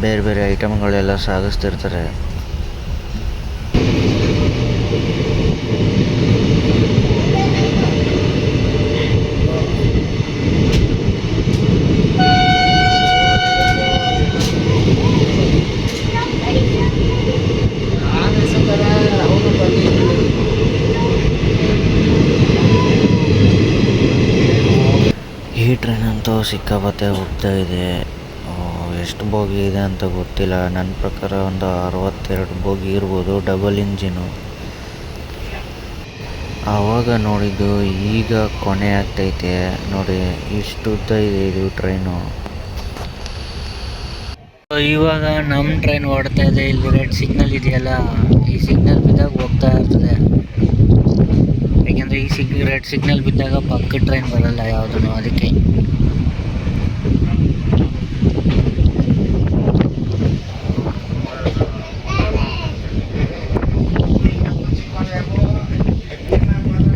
ಬೇರೆ ಬೇರೆ ಐಟಮ್ಗಳೆಲ್ಲ ಸಾಗಿಸ್ತಿರ್ತಾರೆ. ಈ ಟ್ರೈನ್ ಅಂತೂ ಸಿಕ್ಕಾಪಟ್ಟೆ ಹೋಗ್ತಾ ಇದೆ. ಎಷ್ಟು ಬೋಗಿ ಇದೆ ಅಂತ ಗೊತ್ತಿಲ್ಲ. ನನ್ನ ಪ್ರಕಾರ ಒಂದು 62 ಬೋಗಿ ಇರ್ಬೋದು, ಡಬಲ್ ಇಂಜಿನು. ಆವಾಗ ನೋಡಿದ್ದು ಈಗ ಕೊನೆ ಆಗ್ತೈತೆ ನೋಡಿ. ಇಷ್ಟು ಉದ್ದ ಇದೆ ಇದು ಟ್ರೈನು. ಇವಾಗ ನಮ್ಮ ಟ್ರೈನ್ ಓಡ್ತಾ ಇದೆ. ಇಲ್ಲಿ ರೆಡ್ ಸಿಗ್ನಲ್ ಇದೆಯಲ್ಲ, ಈ ಸಿಗ್ನಲ್ ಬಿದ್ದಾಗ ಹೋಗ್ತಾ ಇರ್ತದೆ. ಯಾಕೆಂದರೆ ಈ ರೆಡ್ ಸಿಗ್ನಲ್ ಬಿದ್ದಾಗ ಪಕ್ಕದ ಟ್ರೈನ್ ಬರಲ್ಲ ಯಾವುದೂ, ಅದಕ್ಕೆ.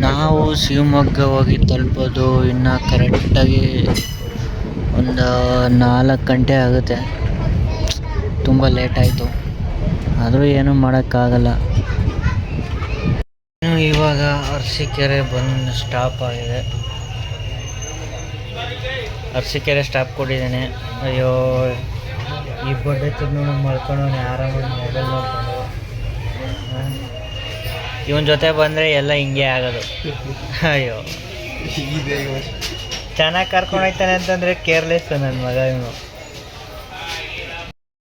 ನಾವು ಶಿವಮೊಗ್ಗ ಹೋಗಿ ತಲುಪೋದು ಇನ್ನು ಕರೆಕ್ಟಾಗಿ ಒಂದು 4 ಗಂಟೆ ಆಗುತ್ತೆ. ತುಂಬ ಲೇಟ್ ಆಯಿತು, ಆದರೂ ಏನೂ ಮಾಡೋಕ್ಕಾಗಲ್ಲ. ಇವಾಗ ಅರಸೀಕೆರೆ ಬಂದು ಸ್ಟಾಪ್ ಆಗಿದೆ. ಅರಸೀಕೆರೆ ಸ್ಟಾಪ್ ಕೊಟ್ಟಿದ್ದೇನೆ. ಅಯ್ಯೋ, ಈ ಬಡ್ಡೆ ತಿನ್ನು ಮಲ್ಕೊಂಡವನೇ ಆರಾಮಾಗಿ ಮೊಬೈಲ್ ನೋಡ್ಕೊಂಡು. ಇವನ ಜೊತೆ ಬಂದರೆ ಎಲ್ಲ ಹಿಂಗೆ ಆಗೋದು. ಅಯ್ಯೋ, ಚೆನ್ನಾಗಿ ಕರ್ಕೊಂಡು ಹೋಗ್ತಾನೆ ಅಂತಂದರೆ ಕೇರ್ಲೆಸ್ ನನ್ನ ಮಗ ಇವನು.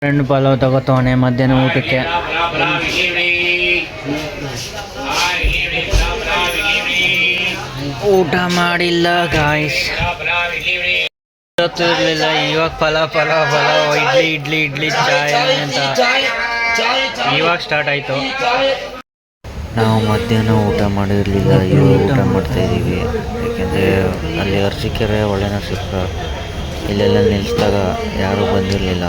ಫ್ರೆಂಡ್ ಪಲಾವ್ ತಗೋತವನೆ ಮಧ್ಯಾಹ್ನ ಊಟಕ್ಕೆ. ಊಟ ಮಾಡಿಲ್ಲ ಗಾಯ್ಸ್. ಇರಲಿಲ್ಲ, ಇವಾಗ ಪಲಾವ್ ಇಡ್ಲಿ ಚಾಯ್ ಅಂತ ಇವಾಗ ಸ್ಟಾರ್ಟ್ ಆಯಿತು. ನಾವು ಮಧ್ಯಾಹ್ನ ಊಟ ಮಾಡಿರಲಿಲ್ಲ, ಇವಾಗ ಊಟ ಮಾಡ್ತಾಯಿದ್ದೀವಿ. ಯಾಕೆಂದರೆ ಅಲ್ಲಿ ಅರಸೀಕೆರೆ ಒಳ್ಳೆನ ಸಿಕ್ಕ, ಇಲ್ಲೆಲ್ಲ ನಿಲ್ಲಿಸಿದಾಗ ಯಾರೂ ಬಂದಿರಲಿಲ್ಲ.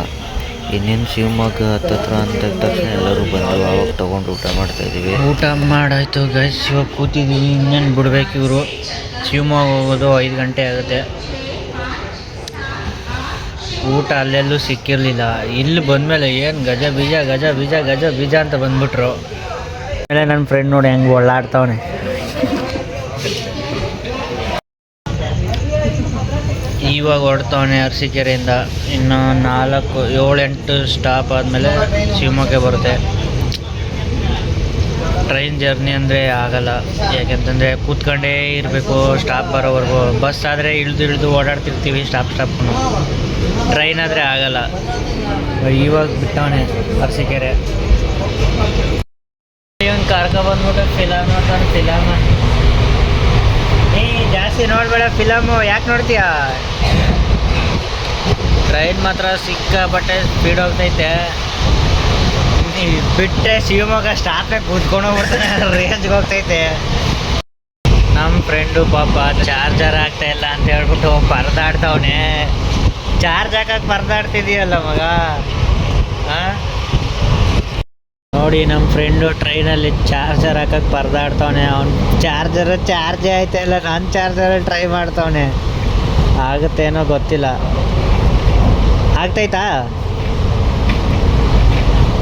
ಇನ್ನೇನು ಶಿವಮೊಗ್ಗ ಹತ್ತತ್ರ ಅಂತ ತಕ್ಷಣ ಎಲ್ಲರೂ ಬಂದು ಆವಾಗ ತೊಗೊಂಡು ಊಟ ಮಾಡ್ತಾಯಿದ್ದೀವಿ. ಊಟ ಮಾಡಾಯಿತು ಗೈಸ್, ಇವಾಗ ಕೂತಿದ್ದೀವಿ. ಇನ್ನೇನು ಬಿಡ್ಬೇಕು ಇವರು. ಶಿವಮೊಗ್ಗ ಹೋಗೋದು 5 ಗಂಟೆ ಆಗುತ್ತೆ. ಊಟ ಅಲ್ಲೆಲ್ಲೂ ಸಿಕ್ಕಿರಲಿಲ್ಲ. ಇಲ್ಲಿ ಬಂದಮೇಲೆ ಏನು ಗಜ ಬೀಜ ಅಂತ ಬಂದ್ಬಿಟ್ರು. ಆಮೇಲೆ ನನ್ನ ಫ್ರೆಂಡ್ ನೋಡಿ ಹೆಂಗೆ ಒಳ್ಳಾಡ್ತಾವನೆ. ಇವಾಗ ಹೊರಡ್ತಾವನೆ ಅರಸೀಕೆರೆಯಿಂದ. ಇನ್ನು 7-8 ಸ್ಟಾಪ್ ಆದಮೇಲೆ ಶಿವಮೊಗ್ಗ ಬರುತ್ತೆ. ಟ್ರೈನ್ ಜರ್ನಿ ಅಂದರೆ ಆಗಲ್ಲ, ಯಾಕೆಂತಂದರೆ ಕೂತ್ಕೊಂಡೇ ಇರಬೇಕು ಸ್ಟಾಪ್ ಬರೋವರೆಗೂ. ಬಸ್ ಆದರೆ ಇಳಿದು ಓಡಾಡ್ತಿರ್ತೀವಿ ಸ್ಟಾಪ್ನು. ಟ್ರೈನ್ ಆದರೆ ಆಗಲ್ಲ. ಇವಾಗ ಬಿಟ್ಟವನೆ ಅರಸೀಕೆರೆ. ಇವನು ಕರ್ಕೊಬಂದ್ಬಿಟ್ಟು ಫಿಲಮ್ ನೋಡ್ತಾನೆ. ಜಾಸ್ತಿ ನೋಡಬೇಡ ಫಿಲಮು, ಯಾಕೆ ನೋಡ್ತೀಯ? ಟ್ರೈನ್ ಮಾತ್ರ ಸಿಕ್ಕಾಪಟ್ಟೆ ಸ್ಪೀಡ್ ಹೋಗ್ತೈತೆ. ಬಿಟ್ಟರೆ ಶಿವಮೊಗ್ಗ ಸ್ಟಾಪೇ ಕೂತ್ಕೊಂಡು ಹೋಗ್ಬಿಡ್ತಾನೆ, ರೇಂಜ್ಗೆ ಹೋಗ್ತೈತೆ. ನಮ್ಮ ಫ್ರೆಂಡು ಪಾಪ ಚಾರ್ಜರ್ ಆಗ್ತಾಯಿಲ್ಲ ಅಂತ ಹೇಳ್ಬಿಟ್ಟು ಪರದಾಡ್ತಾವನೆ. ಚಾರ್ಜ್ ಹಾಕಕ್ಕೆ ಪರದಾಡ್ತಿದೀಯಲ್ಲ ಮಗ. ಹಾಂ ನೋಡಿ, ನಮ್ಮ ಫ್ರೆಂಡು ಟ್ರೈನಲ್ಲಿ ಚಾರ್ಜರ್ ಹಾಕಕ್ಕೆ ಪರದಾಡ್ತಾವನೆ. ಅವ್ನು ಚಾರ್ಜೇ ಆಯ್ತಾಯಿಲ್ಲ. ನನ್ನ ಚಾರ್ಜರಲ್ಲಿ ಟ್ರೈ ಮಾಡ್ತಾವನೆ. ಆಗುತ್ತೇನೋ ಗೊತ್ತಿಲ್ಲ. ಆಗ್ತೈತಾ?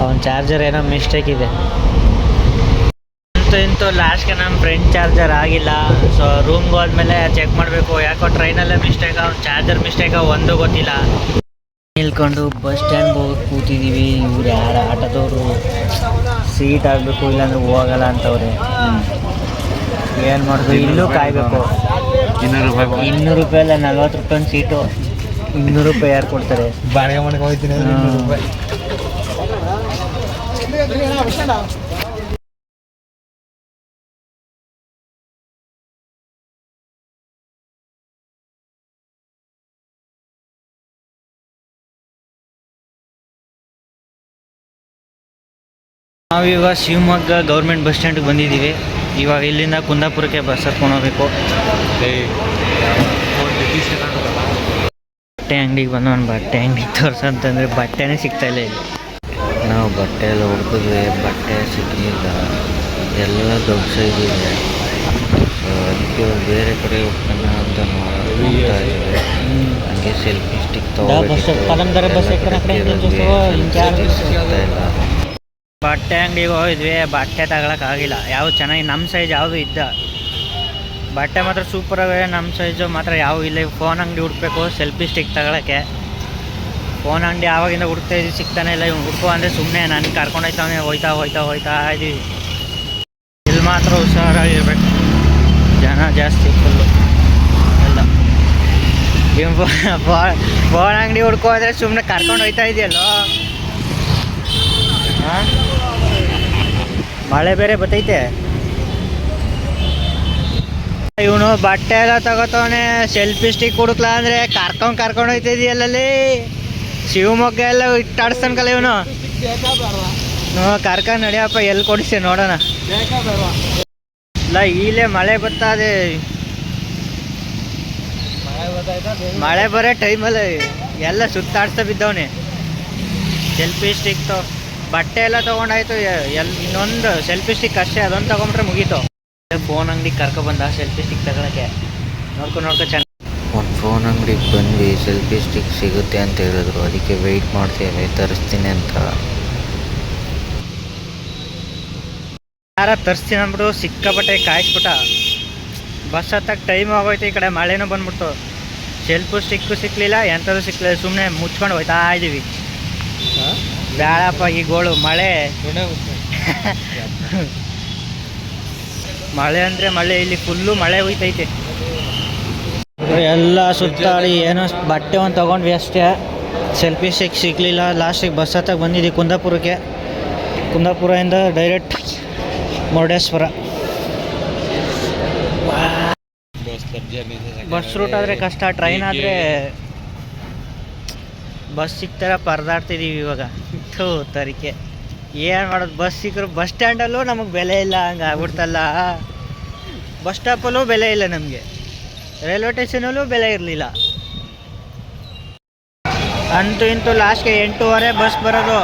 ಅವನ ಚಾರ್ಜರ್ ಏನೋ ಮಿಸ್ಟೇಕ್ ಇದೆ. ಅಂತೂ ಲಾಸ್ಟ್ಗೆ ನಮ್ಮ ಫ್ರೆಂಡ್ ಚಾರ್ಜರ್ ಆಗಿಲ್ಲ. ಸೊ ರೂಮ್ಗೆ ಹೋದ್ಮೇಲೆ ಚೆಕ್ ಮಾಡಬೇಕು, ಯಾಕೋ ಟ್ರೈನಲ್ಲೇ ಮಿಸ್ಟೇಕ ಚಾರ್ಜರ್ ಮಿಸ್ಟೇಕ ಒಂದು ಗೊತ್ತಿಲ್ಲ. ನಿಲ್ಕೊಂಡು ಬಸ್ ಸ್ಟ್ಯಾಂಡ್ ಹೋಗಿ ಕೂತಿದ್ದೀವಿ. ಇವ್ರು ಯಾರು ಆಟೋದವರು ಸೀಟ್ ಆಗಬೇಕು ಇಲ್ಲಾಂದ್ರೆ ಹೋಗಲ್ಲ ಅಂತವ್ರೆ. ಏನು ಮಾಡೋದು, ಇಲ್ಲೂ ಕಾಯಬೇಕು. 200 ರೂಪಾಯಿ ಅಲ್ಲ, 40 ರೂಪಾಯಿ ಸೀಟು. 200 ರೂಪಾಯಿ ಯಾರು ಕೊಡ್ತಾರೆ? ಬಾಡಿಗೆ ಮಾಡಕ್ಕೆ ಹೋಗ್ತೀನಿ. ನಾವಿವಾಗ ಶಿವಮೊಗ್ಗ ಗೌರ್ಮೆಂಟ್ ಬಸ್ ಸ್ಟ್ಯಾಂಡ್ಗೆ ಬಂದಿದ್ದೀವಿ. ಇವಾಗ ಇಲ್ಲಿಂದ ಕುಂದಾಪುರಕ್ಕೆ ಬಸ್ ಹತ್ಕೊಂಡು ಹೋಗ್ಬೇಕು. ಬಟ್ಟೆ ಅಂಗಡಿಗೆ ಬಂದವನು ಬಟ್ಟೆ ಅಂಗಡಿಗೆ ತೋರ್ಸಂತಂದರೆ ಬಟ್ಟೆನೇ ಸಿಗ್ತಾಯಿಲ್ಲ ಇಲ್ಲಿ. ನಾವು ಬಟ್ಟೆ ಎಲ್ಲ ಹುಡುಕಿದ್ವಿ, ಬಟ್ಟೆ ಸಿಗಲಿಲ್ಲ. ಎಲ್ಲ ದೊಡ್ಡ ಸೈಜ್ ಇದೆ. ಸೊ ಅದಕ್ಕೆ ಬೇರೆ ಕಡೆ ಹೋಗ್ತಾನೆ ಅಂತ ನೋಡ್ತಾ ಇದ್ದೀವಿ. ಹಂಗೆ ಸೆಲ್ಫಿ ಸ್ಟಿಕ್ ಬಟ್ಟೆ ಅಂಗಡಿಗೆ ಹೋಗಿದ್ವಿ, ಬಟ್ಟೆ ತಗೊಳಕ್ಕಾಗಿಲ್ಲ. ಯಾವುದು ಚೆನ್ನಾಗಿ ನಮ್ಮ ಸೈಜ್ ಯಾವುದು ಇದ್ದ ಬಟ್ಟೆ ಮಾತ್ರ ಸೂಪರಾಗವೆ. ನಮ್ಮ ಸೈಜು ಮಾತ್ರ ಯಾವ ಇಲ್ಲ. ಫೋನ್ ಅಂಗಡಿ ಹುಡ್ಬೇಕು ಸೆಲ್ಫಿ ಸ್ಟಿಕ್ ತಗೊಳಕ್ಕೆ. ಫೋನ್ ಅಂಗಡಿ ಆವಾಗಿಂದ ಹುಡ್ತಾ ಇದ್ದೀವಿ, ಸಿಗ್ತಾನೆ ಇಲ್ಲ. ಇವ್ನು ಹುಡ್ಕೋ ಅಂದರೆ ಸುಮ್ಮನೆ ನನಗೆ ಕರ್ಕೊಂಡು ಹೋಯ್ತಾ ಇದ್ದೀವಿ. ಇಲ್ಲಿ ಮಾತ್ರ ಹುಷಾರಾಗಿರ್ಬೇಕು, ಜನ ಜಾಸ್ತಿ ಫುಲ್ಲು ಎಲ್ಲ. ಇವ್ ಫೋನ್ ಅಂಗಡಿ ಹುಡ್ಕೋ ಅಂದರೆ ಸುಮ್ಮನೆ ಕರ್ಕೊಂಡು ಹೋಯ್ತಾ ಇದೆಯಲ್ಲೋ. ಹಾಂ, ಮಳೆ ಬೇರೆ ಬರ್ತೈತೆ. ಇವನು ಬಟ್ಟೆ ಎಲ್ಲ ತಗೋತವನೆ, ಸೆಲ್ಫಿ ಸ್ಟಿಕ್ ಹುಡುಕ್ಲಾ ಅಂದರೆ ಕರ್ಕೊಂಡು ಹೋಯ್ತಾ ಇದೆಯಲ್ಲಲ್ಲಿ. ಶಿವಮೊಗ್ಗ ಎಲ್ಲ ಇಟ್ಟಾಡಿಸ್ತಾನಕಲ್ಲ ಇವನು. ಕರ್ಕೊಂಡು ನಡಿಯಪ್ಪ, ಎಲ್ಲಿ ಕೊಡಿಸಿ ನೋಡೋಣ. ಇಲ್ಲ ಇಲ್ಲೇ ಮಳೆ ಬರ್ತದೆ. ಮಳೆ ಬರೋ ಟೈಮಲ್ಲಿ ಎಲ್ಲ ಸುತ್ತಾಡ್ಸ್ತಾ ಬಿದ್ದವನೆ. ಸೆಲ್ಫಿ ಸ್ಟಿಕ್ ಬಟ್ಟೆ ಎಲ್ಲ ತೊಗೊಂಡಾಯ್ತು. ಇನ್ನೊಂದು ಸೆಲ್ಫಿ ಸ್ಟಿಕ್ ಅಷ್ಟೇ, ಅದೊಂದು ತೊಗೊಂಡ್ರೆ ಮುಗೀತು. ಫೋನ್ ಅಂಗಡಿಗೆ ಕರ್ಕೊಬಂದ ಸೆಲ್ಫಿ ಸ್ಟಿಕ್ ತಗೊಳಕ್ಕೆ. ನೋಡ್ಕೊ ಚೆನ್ನಾಗಿ ಒಂದು ಫೋನ್ ಅಂಗಡಿಗೆ ಬಂದ್ವಿ. ಸೆಲ್ಫಿ ಸ್ಟಿಕ್ ಸಿಗುತ್ತೆ ಅಂತ ಹೇಳಿದ್ರು, ಅದಕ್ಕೆ ವೆಯ್ಟ್ ಮಾಡ್ತೇವೆ, ತರಿಸ್ತೀನಿ ಅಂತ. ಯಾರ ತರಿಸ್ತೀನಿ ಅಂದ್ಬಿಟ್ಟು ಸಿಕ್ಕಾಪಟ್ಟೆ ಕಾಯಿಸ್ಬಿಟ್ಟ. ಬಸ್ ಹತ್ತಕ್ಕೆ ಟೈಮ್ ಆಗೋಯ್ತು, ಈ ಕಡೆ ಮಳೆನೂ ಬಂದ್ಬಿಡ್ತು. ಸೆಲ್ಫಿ ಸ್ಟಿಕ್ಕು ಸಿಕ್ಕಲಿಲ್ಲ, ಎಂಥದ್ದು ಸಿಕ್ಕಲಿಲ್ಲ. ಸುಮ್ಮನೆ ಮುಚ್ಕೊಂಡು ಹೋಯ್ತಾ ಇದ್ದೀವಿ. ಬೇಡಪ್ಪ ಈ ಗೋಳು ಮಳೆ. ಮಳೆ ಅಂದರೆ ಮಳೆ, ಇಲ್ಲಿ ಫುಲ್ಲು ಮಳೆ ಹೋಯ್ತೈತೆ. ಎಲ್ಲ ಸುತ್ತಾಡಿ ಏನೋ ಬಟ್ಟೆ ಒಂದು ತೊಗೊಂಡ್ವಿ ಅಷ್ಟೇ. ಸೆಲ್ಫಿ ಸ್ಟಿಕ್ ಸಿಕ್ಕಲಿಲ್ಲ. ಲಾಸ್ಟಿಗೆ ಬಸ್ ಹತ್ತಕ್ಕೆ ಬಂದಿದ್ದೀವಿ ಕುಂದಾಪುರಕ್ಕೆ. ಕುಂದಾಪುರದಿಂದ ಡೈರೆಕ್ಟ್ ಮುರುಡೇಶ್ವರ. ಬಸ್ ರೂಟ್ ಆದರೆ ಕಷ್ಟ, ಟ್ರೈನ್ ಆದರೆ ಬಸ್ ಸಿಗ್ತಾರ ಪರದಾಡ್ತಿದ್ದೀವಿ ಇವಾಗ. ತರಿಕೆ ಏನು ಮಾಡೋದು, ಬಸ್ ಸಿಕ್ಕರು ಬಸ್ ಸ್ಟ್ಯಾಂಡಲ್ಲೂ ನಮಗೆ ಬೆಲೆ ಇಲ್ಲ, ಹಂಗೆ ಆಗ್ಬಿಡ್ತಲ್ಲ. ಬಸ್ ಸ್ಟಾಪಲ್ಲೂ ಬೆಲೆ ಇಲ್ಲ ನಮಗೆ, ರೈಲ್ವೆ ಸ್ಟೇಷನಲ್ಲೂ ಬೆಲೆ ಇರಲಿಲ್ಲ. ಅಂತೂ ಇಂತೂ ಲಾಸ್ಟ್ಗೆ 8:30 ಬಸ್ ಬರೋದು.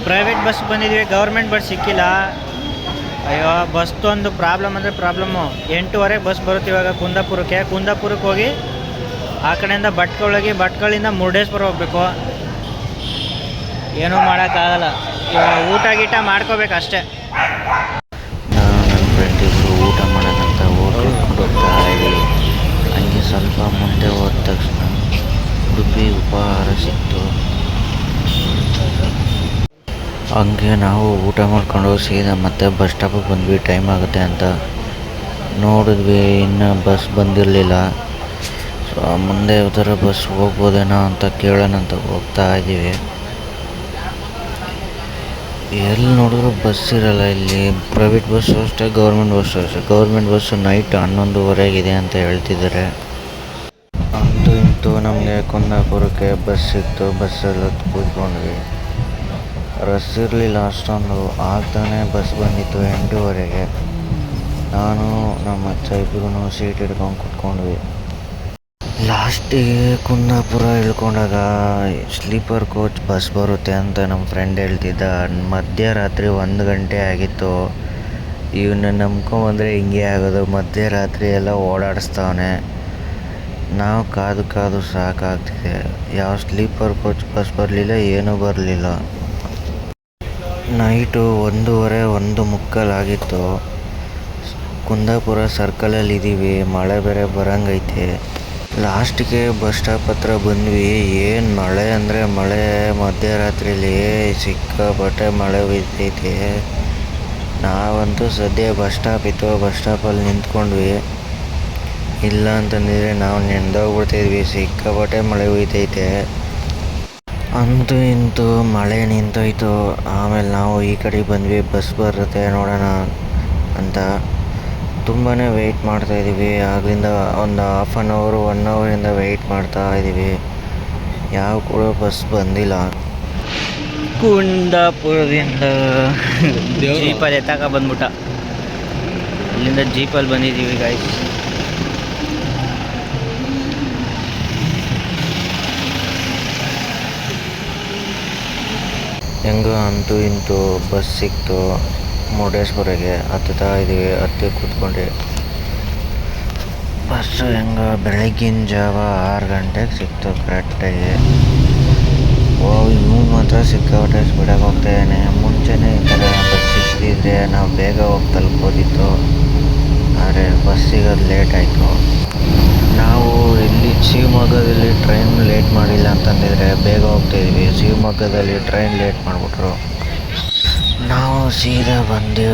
ಪ್ರೈವೇಟ್ ಬಸ್ ಬಂದಿದ್ವಿ, ಗೌರ್ಮೆಂಟ್ ಬಸ್ ಸಿಕ್ಕಿಲ್ಲ. ಅಯ್ಯೋ ಬಸ್ದೊಂದು ಪ್ರಾಬ್ಲಮ್ ಅಂದರೆ ಪ್ರಾಬ್ಲಮ್ಮು. 8:30 ಬಸ್ ಬರುತ್ತೆ ಇವಾಗ ಕುಂದಾಪುರಕ್ಕೆ ಹೋಗಿ ಆ ಕಡೆಯಿಂದ ಭಟ್ಕಳಿಂದ ಮುರುಡೇಶ್ವರ ಹೋಗ್ಬೇಕು. ಏನೂ ಮಾಡೋಕ್ಕಾಗಲ್ಲ. ಇವಾಗ ಊಟ ಮಾಡ್ಕೋಬೇಕು ಅಷ್ಟೇ. ನಾನು ನನ್ನ ಫ್ರೆಂಡ್ ಇಬ್ಬರು ಊಟ ಮಾಡೋಕ್ಕಂತ ಹೋಗ್ತಾ ಇದ್ದೀವಿ. ಹಂಗೆ ಸ್ವಲ್ಪ ಮುಂದೆ ಹೋದ ತಕ್ಷಣ ಉಡುಪಿ ಉಪಹಾರ ಸಿಕ್ತು. ಹಂಗೆ ನಾವು ಊಟ ಮಾಡ್ಕೊಂಡು ಸೀದಾ ಮತ್ತೆ ಬಸ್ ಸ್ಟಾಪಿಗೆ ಬಂದ್ವಿ. ಟೈಮ್ ಆಗುತ್ತೆ ಅಂತ ನೋಡಿದ್ವಿ, ಇನ್ನು ಬಸ್ ಬಂದಿರಲಿಲ್ಲ. ಸೊ ಮುಂದೆ ಯಾವ್ದಾರ ಬಸ್ ಹೋಗ್ಬೋದೇನೋ ಅಂತ ಕೇಳೋಣ ಅಂತ ಹೋಗ್ತಾ ಇದ್ದೀವಿ. ಎಲ್ಲಿ ನೋಡಿದ್ರು ಬಸ್ ಇರೋಲ್ಲ ಇಲ್ಲಿ. ಪ್ರೈವೇಟ್ ಬಸ್ಸು ಅಷ್ಟೇ, ಗೌರ್ಮೆಂಟ್ ಬಸ್ಸು ಅಷ್ಟೇ. ಗೌರ್ಮೆಂಟ್ ಬಸ್ಸು ನೈಟ್ 11:30 ಅಂತ ಹೇಳ್ತಿದ್ದಾರೆ. ಅಂತೂ ಇಂತೂ ನಮಗೆ ಕುಂದಾಪುರಕ್ಕೆ ಬಸ್ ಸಿಕ್ತು. ಬಸ್ಸಲ್ಲಿ ಕೂತ್ಕೊಂಡ್ವಿ. ರಸ್ ಇರಲಿಲ್ಲ ಅಷ್ಟೊಂದು, ಆಗ್ತಾನೆ ಬಸ್ ಬಂದಿತ್ತು 8:30. ನಾನು ನಮ್ಮ ಅಜ್ಜ ಇಬ್ಬರೂ ಸೀಟ್ ಹಿಡ್ಕೊಂಡು ಕೂತ್ಕೊಂಡ್ವಿ. ಲಾಸ್ಟಿಗೆ ಕುಂದಾಪುರ ಇಳ್ಕೊಂಡಾಗ ಸ್ಲೀಪರ್ ಕೋಚ್ ಬಸ್ ಬರುತ್ತೆ ಅಂತ ನಮ್ಮ ಫ್ರೆಂಡ್ ಹೇಳ್ತಿದ್ದ. ಮಧ್ಯರಾತ್ರಿ 1 ಗಂಟೆ ಆಗಿತ್ತು. ಇವನ್ನ ನಂಬ್ಕೊಂಬಂದರೆ ಹಿಂಗೆ ಆಗೋದು. ಮಧ್ಯರಾತ್ರಿ ಎಲ್ಲ ಓಡಾಡಿಸ್ತಾವನೆ. ನಾವು ಕಾದು ಸಾಕಾಗ್ತಿದೆ. ಯಾವ ಸ್ಲೀಪರ್ ಕೋಚ್ ಬಸ್ ಬರಲಿಲ್ಲ, ಏನೂ ಬರಲಿಲ್ಲ. ನೈಟು 1:30 1:45 ಆಗಿತ್ತು. ಕುಂದಾಪುರ ಸರ್ಕಲಲ್ಲಿ ಇದ್ದೀವಿ. ಮಳೆ ಬೇರೆ ಬರಂಗೈತೆ. ಲಾಸ್ಟಿಗೆ ಬಸ್ ಸ್ಟಾಪ್ ಹತ್ರ ಬಂದ್ವಿ. ಏನು ಮಳೆ ಅಂದರೆ ಮಳೆ, ಮಧ್ಯರಾತ್ರಿಲಿ ಸಿಕ್ಕಾಪಟ್ಟೆ ಮಳೆ ಬೀಳ್ತೈತೆ. ನಾವಂತೂ ಸದ್ಯ ಬಸ್ ಸ್ಟಾಪ್ ಇತ್ತು, ಬಸ್ ಸ್ಟಾಪಲ್ಲಿ ನಿಂತ್ಕೊಂಡ್ವಿ. ಇಲ್ಲ ಅಂತಂದಿದ್ರೆ ನಾವು ನೆಂದೋಗ್ಬಿಡ್ತಿದ್ವಿ, ಸಿಕ್ಕಾಪಟ್ಟೆ ಮಳೆ ಹುಯ್ತೈತೆ. ಅಂತೂ ಇಂತೂ ಮಳೆ ನಿಂತೋಯ್ತು. ಆಮೇಲೆ ನಾವು ಈ ಕಡೆ ಬಂದ್ವಿ, ಬಸ್ ಬರುತ್ತೆ ನೋಡೋಣ ಅಂತ. ತುಂಬಾ ವೆಯ್ಟ್ ಮಾಡ್ತಾಯಿದ್ದೀವಿ. ಆಗಲಿಂದ ಒಂದು ಹಾಫ್ ಆನ್ ಅವರ್ 1 ಅವರಿಂದ ವೆಯ್ಟ್ ಮಾಡ್ತಾಯಿದ್ದೀವಿ. ಯಾವ ಕೂಡ ಬಸ್ ಬಂದಿಲ್ಲ. ಕುಂದಾಪುರದಿಂದ ಜೀಪಲ್ಲಿ ಎತ್ತಾಕ ಬಂದ್ಬಿಟ್ಟ. ಇಲ್ಲಿಂದ ಜೀಪಲ್ಲಿ ಬಂದಿದ್ದೀವಿ ಗಾಯ್ಸ್. ಹೆಂಗೋ ಅಂತೂ ಇಂತೂ ಬಸ್ ಸಿಕ್ತು. ಮುರುಡೇಶ್ವರಕ್ಕೆ ಹತ್ತುತ್ತಾ ಇದ್ದೀವಿ. ಹತ್ತಿ ಕೂತ್ಕೊಂಡು ಬಸ್ಸು ಹೆಂಗೋ ಬೆಳಗ್ಗಿನ ಜಾವ 6 ಗಂಟೆಗೆ ಸಿಕ್ತು ಕರೆಕ್ಟಾಗಿ. ಇವ್ನು ಮಾತ್ರ ಸಿಕ್ಕಾಪಟ್ಟೆ ಸ್ಪೀಡಾಗಿ ಹೋಗ್ತಾಯಿದ್ದಾನೆ. ಮುಂಚೆನೇ ಈ ಥರ ಬಸ್ ಸಿಕ್ಕಿದ್ರೆ ನಾವು ಬೇಗ ಹೋಗಿ ತಲುಪೋದಿತ್ತು. ಆದರೆ ಬಸ್ ಸಿಗೋದು ಲೇಟ್ ಆಯಿತು. ನಾವು ಇಲ್ಲಿ ಶಿವಮೊಗ್ಗದಲ್ಲಿ ಟ್ರೈನ್ ಲೇಟ್ ಮಾಡಿಲ್ಲ ಅಂತಂದಿದ್ರೆ ಬೇಗ ಹೋಗ್ತಾಯಿದ್ವಿ. ಶಿವಮೊಗ್ಗದಲ್ಲಿ ಟ್ರೈನ್ ಲೇಟ್ ಮಾಡಿಬಿಟ್ರು. ನಾವು ಸೀದಾ ಬಂದು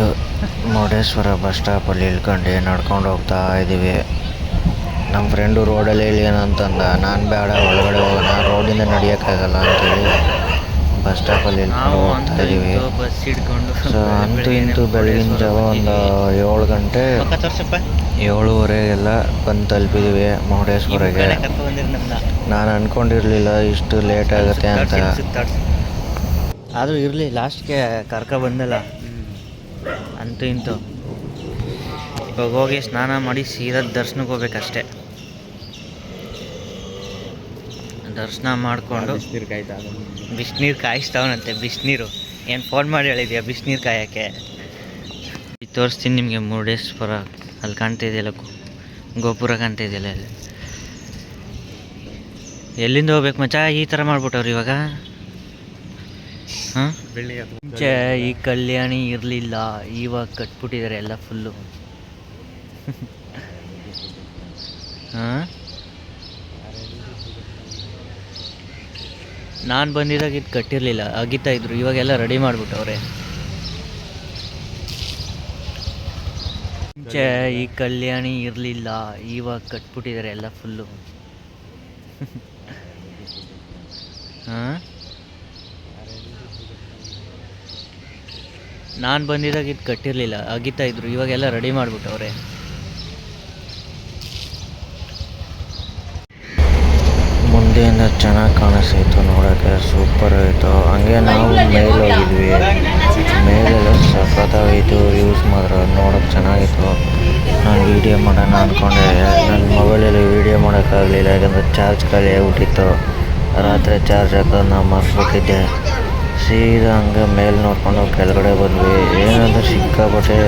ಮುರುಡೇಶ್ವರ ಬಸ್ ಸ್ಟಾಪಲ್ಲಿ ಇಳ್ಕೊಂಡು ನಡ್ಕೊಂಡು ಹೋಗ್ತಾ ಇದ್ದೀವಿ. ನಮ್ಮ ಫ್ರೆಂಡು ರೋಡಲ್ಲಿ ಇಳಿಯೋಣಂತಂದ. ನಾನು ಬೇಡ, ಒಳಗಡೆ ಹೋಗೋಣ, ರೋಡಿಂದ ನಡೆಯೋಕ್ಕಾಗಲ್ಲ ಅಂತೇಳಿ ಬಸ್ ಸ್ಟಾಪಲ್ಲಿ ಇಳ್ಕೊಂಡು ಹೋಗ್ತಾ ಇದ್ದೀವಿ. ಸೊ ಅಂತೂ ಇಂತೂ ಬೆಳಗಿನ ಜಾವ ಒಂದು 7 ಗಂಟೆ 7:30 ಬಂದು ತಲುಪಿದ್ದೀವಿ ಮುರುಡೇಶ್ವರಕ್ಕೆ. ನಾನು ಅಂದ್ಕೊಂಡಿರಲಿಲ್ಲ ಇಷ್ಟು ಲೇಟ್ ಆಗುತ್ತೆ ಅಂತ. ಆದರೂ ಇರಲಿ, ಲಾಸ್ಟ್ಗೆ ಬಂದಲ್ಲ. ಅಂತೂ ಇಂತೂ ಇವಾಗ ಹೋಗಿ ಸ್ನಾನ ಮಾಡಿ ಸೀದಾ ದರ್ಶನಕ್ಕೆ ಹೋಗ್ಬೇಕಷ್ಟೆ. ದರ್ಶನ ಮಾಡಿಕೊಂಡು ಬಿಸಿನೀರು ಕಾಯಿಸ್ತಾವನಂತೆ. ಬಿಸಿನೀರು ಏನು ಫೋನ್ ಮಾಡಿ ಹೇಳಿದ್ಯಾ ಬಿಸಿನೀರು ಕಾಯೋಕ್ಕೆ? ತೋರಿಸ್ತೀನಿ ನಿಮಗೆ. ಮುರುಡೇಶ್ವರ ಅಲ್ಲಿ ಕಾಣ್ತಿದೆಯಲ್ಲ, ಗೋಪುರ ಕಾಣ್ತಿದೆಯಲ್ಲ, ಅಲ್ಲಿ ಎಲ್ಲಿಂದ ಹೋಗ್ಬೇಕು ಮಚ್ಚ? ಈ ಥರ ಮಾಡ್ಬಿಟ್ಟವ್ರು ಇವಾಗ. ಹಾಂ, ಈ ಕಲ್ಯಾಣಿ ಇರಲಿಲ್ಲ, ಇವಾಗ ಕಟ್ಬಿಟ್ಟಿದ್ದಾರೆ ಎಲ್ಲ ಫುಲ್ಲು. ಹಾಂ, ನಾನು ಬಂದಿದ್ದಾಗ ಇದು ಕಟ್ಟಿರಲಿಲ್ಲ, ಅಗಿತಾ ಇದ್ರು. ಇವಾಗೆಲ್ಲ ರೆಡಿ ಮಾಡಿಬಿಟ್ಟವ್ರೆ. ಈ ಕಲ್ಯಾಣಿ ಇರಲಿಲ್ಲ, ಇವಾಗ ಕಟ್ಬಿಟ್ಟಿದ್ದಾರೆ ಎಲ್ಲ ಫುಲ್ಲು. ಹಾಂ, ನಾನು ಬಂದಿದ್ದಾಗ ಇದು ಕಟ್ಟಿರಲಿಲ್ಲ, ಅಗಿತಾ ಇದ್ರು. ಇವಾಗೆಲ್ಲ ರೆಡಿ ಮಾಡಿಬಿಟ್ಟವ್ರೆ. ಮುಂದೆಯಿಂದ ಚೆನ್ನಾಗಿ ಕಾಣಿಸ್ತಾಯಿತ್ತು, ನೋಡೋಕ್ಕೆ ಸೂಪರ್ ಆಯಿತು. ಹಂಗೆ ನಾವು ಮೇಲೆ ಹೋಗಿದ್ವಿ. ಮೇಲೆಲ್ಲ ಸಖತ್ತಾಗಿತ್ತು, ವ್ಯೂಸ್ ಮಾತ್ರ ನೋಡೋಕ್ಕೆ ಚೆನ್ನಾಗಿತ್ತು. ನಾನು ವೀಡಿಯೋ ಮಾಡೋಣ ಅಂದ್ಕೊಂಡೆ. ನನ್ನ ಮೊಬೈಲಲ್ಲಿ ವೀಡಿಯೋ ಮಾಡೋಕ್ಕಾಗಲಿಲ್ಲ, ಯಾಕಂದರೆ ಚಾರ್ಜ್ ಖಾಲಿ ಆಗಿಬಿಟ್ಟಿತ್ತು. ರಾತ್ರಿ ಚಾರ್ಜ್ ಹಾಕೋದು ನಾನು ಮರ್ಸ್ಬಿಟ್ಟಿದ್ದೆ. ಸೀದಾ ಹಂಗೆ ಮೇಲೆ ನೋಡ್ಕೊಂಡು ಕೆಳಗಡೆ ಬಂದ್ವಿ. ಏನಂದ್ರೆ ಸಿಕ್ಕಾಪಟ್ಟೆ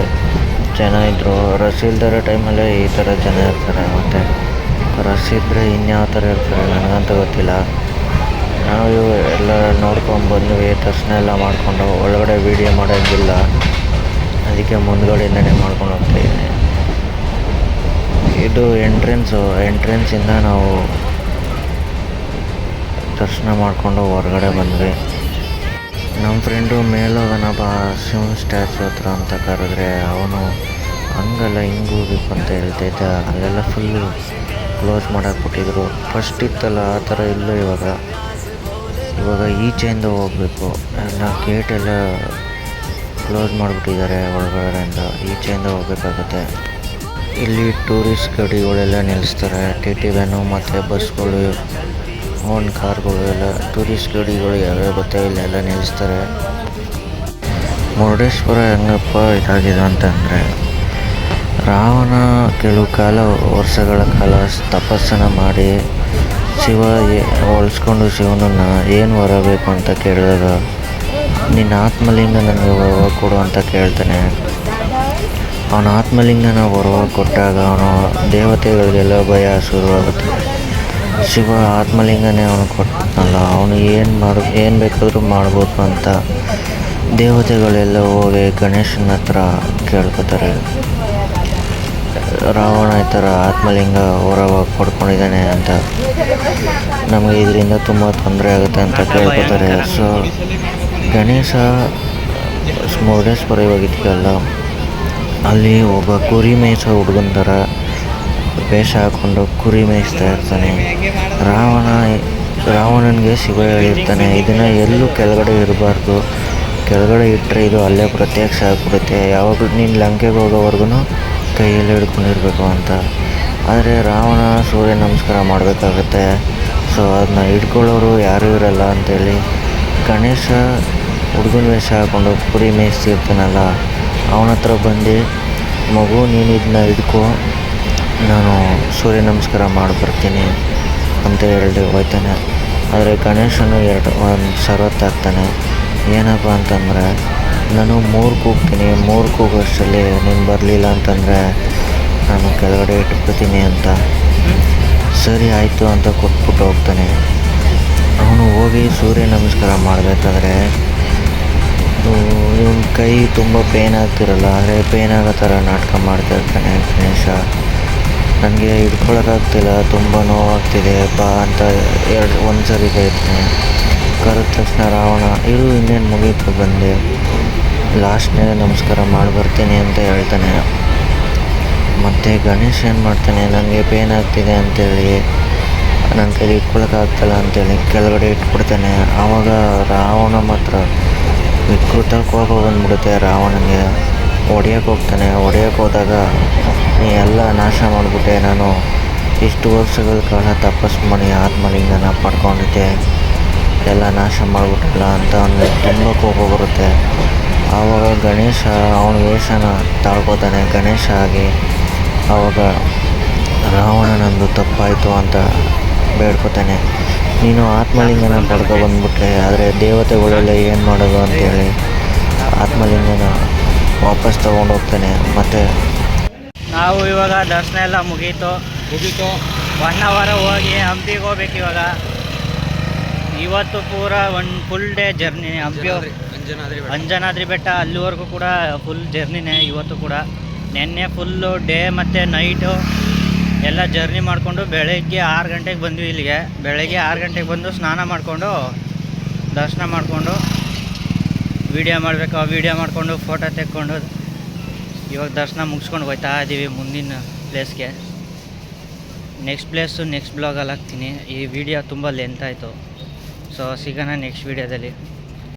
ಜನ ಇದ್ದರು. ರಶ್ ಇಲ್ದಿರೋ ಟೈಮಲ್ಲೇ ಈ ಥರ ಜನ ಇರ್ತಾರೆ, ಮತ್ತು ರಶ್ ಇದ್ದರೆ ಇನ್ಯಾವ ಥರ ಇರ್ತಾರೆ ನನಗಂತೂ ಗೊತ್ತಿಲ್ಲ. ನಾವು ಎಲ್ಲ ನೋಡ್ಕೊಂಡ್ಬಂದ್ವಿ. ದರ್ಶನ ಎಲ್ಲ ಮಾಡಿಕೊಂಡು ಒಳಗಡೆ ವೀಡಿಯೋ ಮಾಡೋಂಗಿಲ್ಲ, ಅದಕ್ಕೆ ಮುಂದ್ಗಡೆಯಿಂದನೇ ಮಾಡ್ಕೊಂಡು ಹೋಗ್ತಾಯಿದ್ದೀನಿ. ಇದು ಎಂಟ್ರೆನ್ಸಿಂದ ನಾವು ದರ್ಶನ ಮಾಡಿಕೊಂಡು ಹೊರಗಡೆ ಬಂದ್ವಿ. ನಮ್ಮ ಫ್ರೆಂಡು ಮೇಲೋಗೋಣ ಬಾ ಶಿವನ ಸ್ಟ್ಯಾಚು ಹತ್ರ ಅಂತ ಕರೆದ್ರೆ ಅವನು ಹಂಗಲ್ಲ ಹಿಂಗೆ ಹೋಗ್ಬೇಕು ಅಂತ ಹೇಳ್ತಿದ್ದ. ಅಲ್ಲೆಲ್ಲ ಫುಲ್ಲು ಕ್ಲೋಸ್ ಮಾಡಾಕ್ಬಿಟ್ಟಿದ್ರು. ಫಸ್ಟ್ ಇತ್ತಲ್ಲ ಆ ಥರ ಇಲ್ಲ ಇವಾಗ ಈಚೆಯಿಂದ ಹೋಗಬೇಕು. ಎಲ್ಲ ಗೇಟೆಲ್ಲ ಕ್ಲೋಸ್ ಮಾಡಿಬಿಟ್ಟಿದ್ದಾರೆ. ಒಳಗಡೆಯಿಂದ ಈಚೆಯಿಂದ ಹೋಗ್ಬೇಕಾಗುತ್ತೆ. ಇಲ್ಲಿ ಟೂರಿಸ್ಟ್ ಗಾಡಿಗಳೆಲ್ಲ ನಿಲ್ಲಿಸ್ತಾರೆ. ಟಿ ವ್ಯಾನು ಮತ್ತು ಬಸ್ಗಳು, ಓನ್ ಕಾರ್ಗಳು ಎಲ್ಲ. ಟೂರಿಸ್ಟ್ ಗಾಡಿಗಳು ಯಾವ್ಯಾವ ಗೊತ್ತೇ ಇಲ್ಲೆಲ್ಲ ನಿಲ್ಲಿಸ್ತಾರೆ. ಮುರುಡೇಶ್ವರ ಹೆಂಗಪ್ಪ ಇದಾಗಿದೆ ಅಂತಂದರೆ, ರಾವಣ ಕೆಲವು ವರ್ಷಗಳ ಕಾಲ ತಪಸ್ಸನ್ನು ಮಾಡಿ ಶಿವ ಹೋಲಿಸ್ಕೊಂಡು ಶಿವನನ್ನು ಏನು ವರ ಬೇಕು ಅಂತ ಕೇಳಿದಾಗ, ನಿನ್ನ ಆತ್ಮಲಿಂಗ ನನಗೆ ವರವಾಗಿ ಕೊಡು ಅಂತ ಕೇಳ್ತಾನೆ. ಅವನ ಆತ್ಮಲಿಂಗನ ವರವಾಗಿ ಕೊಟ್ಟಾಗ ಅವನು ದೇವತೆಗಳಿಗೆಲ್ಲ ಭಯ ಶುರುವಾಗುತ್ತೆ. ಶಿವ ಆತ್ಮಲಿಂಗನೇ ಅವನು ಕೊಟ್ಟನಲ್ಲ, ಅವನು ಏನು ಬೇಕಾದರೂ ಮಾಡ್ಬೋದು ಅಂತ ದೇವತೆಗಳೆಲ್ಲ ಹೋಗಿ ಗಣೇಶನ ಹತ್ರ ಕೇಳ್ಕೊತಾರೆ. ರಾವಣ ಈ ಥರ ಆತ್ಮಲಿಂಗ ಹೊರಗೆ ಪಡ್ಕೊಂಡಿದ್ದಾನೆ ಅಂತ ನಮಗೆ ಇದರಿಂದ ತುಂಬ ತೊಂದರೆ ಆಗುತ್ತೆ ಅಂತ ಕೇಳ್ಕೊತಾರೆ. ಸೊ ಗಣೇಶ ಮುರುಡೇಶ್ವರ ಹೋಗಿದ್ದೀವಲ್ಲ, ಅಲ್ಲಿ ಒಬ್ಬ ಕುರಿ ಮೇಯಿಸೋ ಹುಡುಗನ ಥರ ವೇಷ ಹಾಕ್ಕೊಂಡು ಕುರಿ ಮೇಯಿಸ್ತಾ ಇರ್ತಾನೆ. ರಾವಣನಿಗೆ ಶಿವ ಹೇಳಿರ್ತಾನೆ, ಇದನ್ನು ಎಲ್ಲೂ ಕೆಳಗಡೆ ಇರಬಾರ್ದು, ಕೆಳಗಡೆ ಇಟ್ಟರೆ ಇದು ಅಲ್ಲೇ ಪ್ರತ್ಯಕ್ಷ ಆಗಿಬಿಡುತ್ತೆ, ಯಾವಾಗಲೂ ನೀನು ಲಂಕೆಗೆ ಹೋಗೋವರೆಗೂ ಕೈಯಲ್ಲಿ ಹಿಡ್ಕೊಂಡಿರ್ಬೇಕು ಅಂತ. ಆದರೆ ರಾವಣ ಸೂರ್ಯ ನಮಸ್ಕಾರ ಮಾಡಬೇಕಾಗತ್ತೆ. ಸೊ ಅದನ್ನ ಹಿಡ್ಕೊಳ್ಳೋರು ಯಾರೂ ಇರಲ್ಲ ಅಂಥೇಳಿ ಗಣೇಶ ಹುಡುಗನ ವೇಷ ಹಾಕ್ಕೊಂಡು ಕುರಿ ಮೇಯಿಸ್ತಿರ್ತಾನಲ್ಲ, ಅವನ ಹತ್ರ ಬಂದು, ಮಗು ನೀನು ಇದನ್ನ ಹಿಡ್ಕೊ, ನಾನು ಸೂರ್ಯ ನಮಸ್ಕಾರ ಮಾಡಿ ಬರ್ತೀನಿ ಅಂತ ಹೇಳಿ ಹೋಗ್ತಾನೆ. ಆದರೆ ಗಣೇಶನು ಒಂದು ಷರತ್ತಾಗ್ತಾನೆ. ಏನಪ್ಪ ಅಂತಂದರೆ, ನಾನು 3 ಕೂಗ್ತೀನಿ, 3 ಕೂಗೋಷ್ಟರಲ್ಲಿ ನೀನು ಬರಲಿಲ್ಲ ಅಂತಂದರೆ ನಾನು ಕೆಳಗಡೆ ಇಟ್ಬಿಡ್ತೀನಿ ಅಂತ. ಸರಿ ಆಯಿತು ಅಂತ ಕೊಟ್ಬಿಟ್ಟು ಹೋಗ್ತಾನೆ. ಅವನು ಹೋಗಿ ಸೂರ್ಯ ನಮಸ್ಕಾರ ಮಾಡಬೇಕಾದ್ರೆ ಇವನ ಕೈ ತುಂಬ ಪೇನ್ ಆಗ್ತಿರಲ್ಲ, ಆದರೆ ಪೇನ್ ಆಗೋ ಥರ ನಾಟಕ ಮಾಡ್ತಾ ಇರ್ತಾನೆ ಗಣೇಶ. ನನಗೆ ಹಿಡ್ಕೊಳಕ್ಕಾಗ್ತಿಲ್ಲ, ತುಂಬ ನೋವಾಗ್ತಿದೆ ಬಾ ಅಂತ ಒಂದು ಸರಿ ಕರೀತಾನೆ. ಕರೆದ ತಕ್ಷಣ ರಾವಣ ಇನ್ನೇನು ಮುಗೀತು ಬಂದೆ, ಲಾಸ್ಟ್ನೇ ನಮಸ್ಕಾರ ಮಾಡಿ ಬರ್ತೀನಿ ಅಂತ ಹೇಳ್ತಾನೆ. ಮತ್ತು ಗಣೇಶ ಏನು ಮಾಡ್ತಾನೆ, ನನಗೆ ಪೇನ್ ಆಗ್ತಿದೆ ಅಂತೇಳಿ ನನ್ನ ಕೈಲಿ ಇಟ್ಕೊಳಕ್ಕಾಗ್ತಲ್ಲ ಅಂತೇಳಿ ಕೆಳಗಡೆ ಇಟ್ಬಿಡ್ತಾನೆ. ಆವಾಗ ರಾವಣ ಮಾತ್ರ ವಿಕೃತ ಕೋಪ ಬಂದ್ಬಿಡುತ್ತೆ. ರಾವಣನಿಗೆ ಹೊಡೆಯೋಕೆ ಹೋಗ್ತಾನೆ. ಹೊಡೆಯೋಕೆ ಹೋದಾಗ, ನೀ ಎಲ್ಲ ನಾಶ ಮಾಡಿಬಿಟ್ಟೆ, ನಾನು ಇಷ್ಟು ವರ್ಷಗಳ ಕಾಲ ತಪಸ್ಸು ಮಾಡಿ ಆತ್ಮಲಿಂಗನ ಪಡ್ಕೊಂಡಿದ್ದೆ, ಎಲ್ಲ ನಾಶ ಮಾಡಿಬಿಟ್ಟಲ್ಲ ಅಂತ ಅವನಿಗೆ ತುಂಬ ಕೋಪ ಬರುತ್ತೆ. ಆವಾಗ ಗಣೇಶ ಅವನ ವೇಷನ ತಾಳ್ಕೊತಾನೆ ಗಣೇಶ ಆಗಿ. ಆವಾಗ ರಾವಣನಂದು ತಪ್ಪಾಯಿತು ಅಂತ ಬೇಡ್ಕೊತಾನೆ. ನೀನು ಆತ್ಮಲಿಂಗನ ಪಡ್ಕೊಬಂದ್ಬಿಟ್ರೆ, ಆದರೆ ದೇವತೆಗಳೆಲ್ಲ ಏನು ಮಾಡೋದು ಅಂತೇಳಿ ಆತ್ಮಲಿಂಗನ ವಾಪಸ್ ತೊಗೊಂಡೋಗ್ತಾನೆ. ಮತ್ತು ನಾವು ಇವಾಗ ದರ್ಶನ ಎಲ್ಲ ಮುಗೀತು 1 ಅವರ್ ಹೋಗಿ ಹಂಪಿಗೆ ಹೋಗ್ಬೇಕು. ಇವಾಗ ಇವತ್ತು ಪೂರ ಒಂದು full day journey. Hampi Anjanadri ಬೆಟ್ಟ ಅಲ್ಲಿವರೆಗೂ ಕೂಡ ಫುಲ್ ಜರ್ನಿನೇ ಇವತ್ತು ಕೂಡ. ನೆನ್ನೆ ಫುಲ್ಲು ಡೇ ಮತ್ತು ನೈಟು ಎಲ್ಲ ಜರ್ನಿ ಮಾಡಿಕೊಂಡು ಬೆಳಗ್ಗೆ 6 ಗಂಟೆಗೆ ಬಂದ್ವಿ ಇಲ್ಲಿಗೆ. ಬೆಳಗ್ಗೆ 6 ಗಂಟೆಗೆ ಬಂದು ಸ್ನಾನ ಮಾಡಿಕೊಂಡು ದರ್ಶನ ಮಾಡಿಕೊಂಡು ವೀಡಿಯೋ ಮಾಡಬೇಕು, ವೀಡಿಯೋ ಮಾಡಿಕೊಂಡು ಫೋಟೋ ತೆಕ್ಕೊಂಡು ಇವಾಗ ದರ್ಶನ ಮುಗಿಸ್ಕೊಂಡು ಹೋಗ್ತಾ ಇದ್ದೀವಿ ಮುಂದಿನ ಪ್ಲೇಸ್ಗೆ. ನೆಕ್ಸ್ಟ್ ಪ್ಲೇಸು ನೆಕ್ಸ್ಟ್ ಬ್ಲಾಗಲ್ಲಿ ಹಾಕ್ತೀನಿ. ಈ ವಿಡಿಯೋ ತುಂಬ ಲೆಂತ್ ಆಯಿತು. ಸೊ ಸಿಗೋಣ ನೆಕ್ಸ್ಟ್ ವೀಡಿಯೋದಲ್ಲಿ.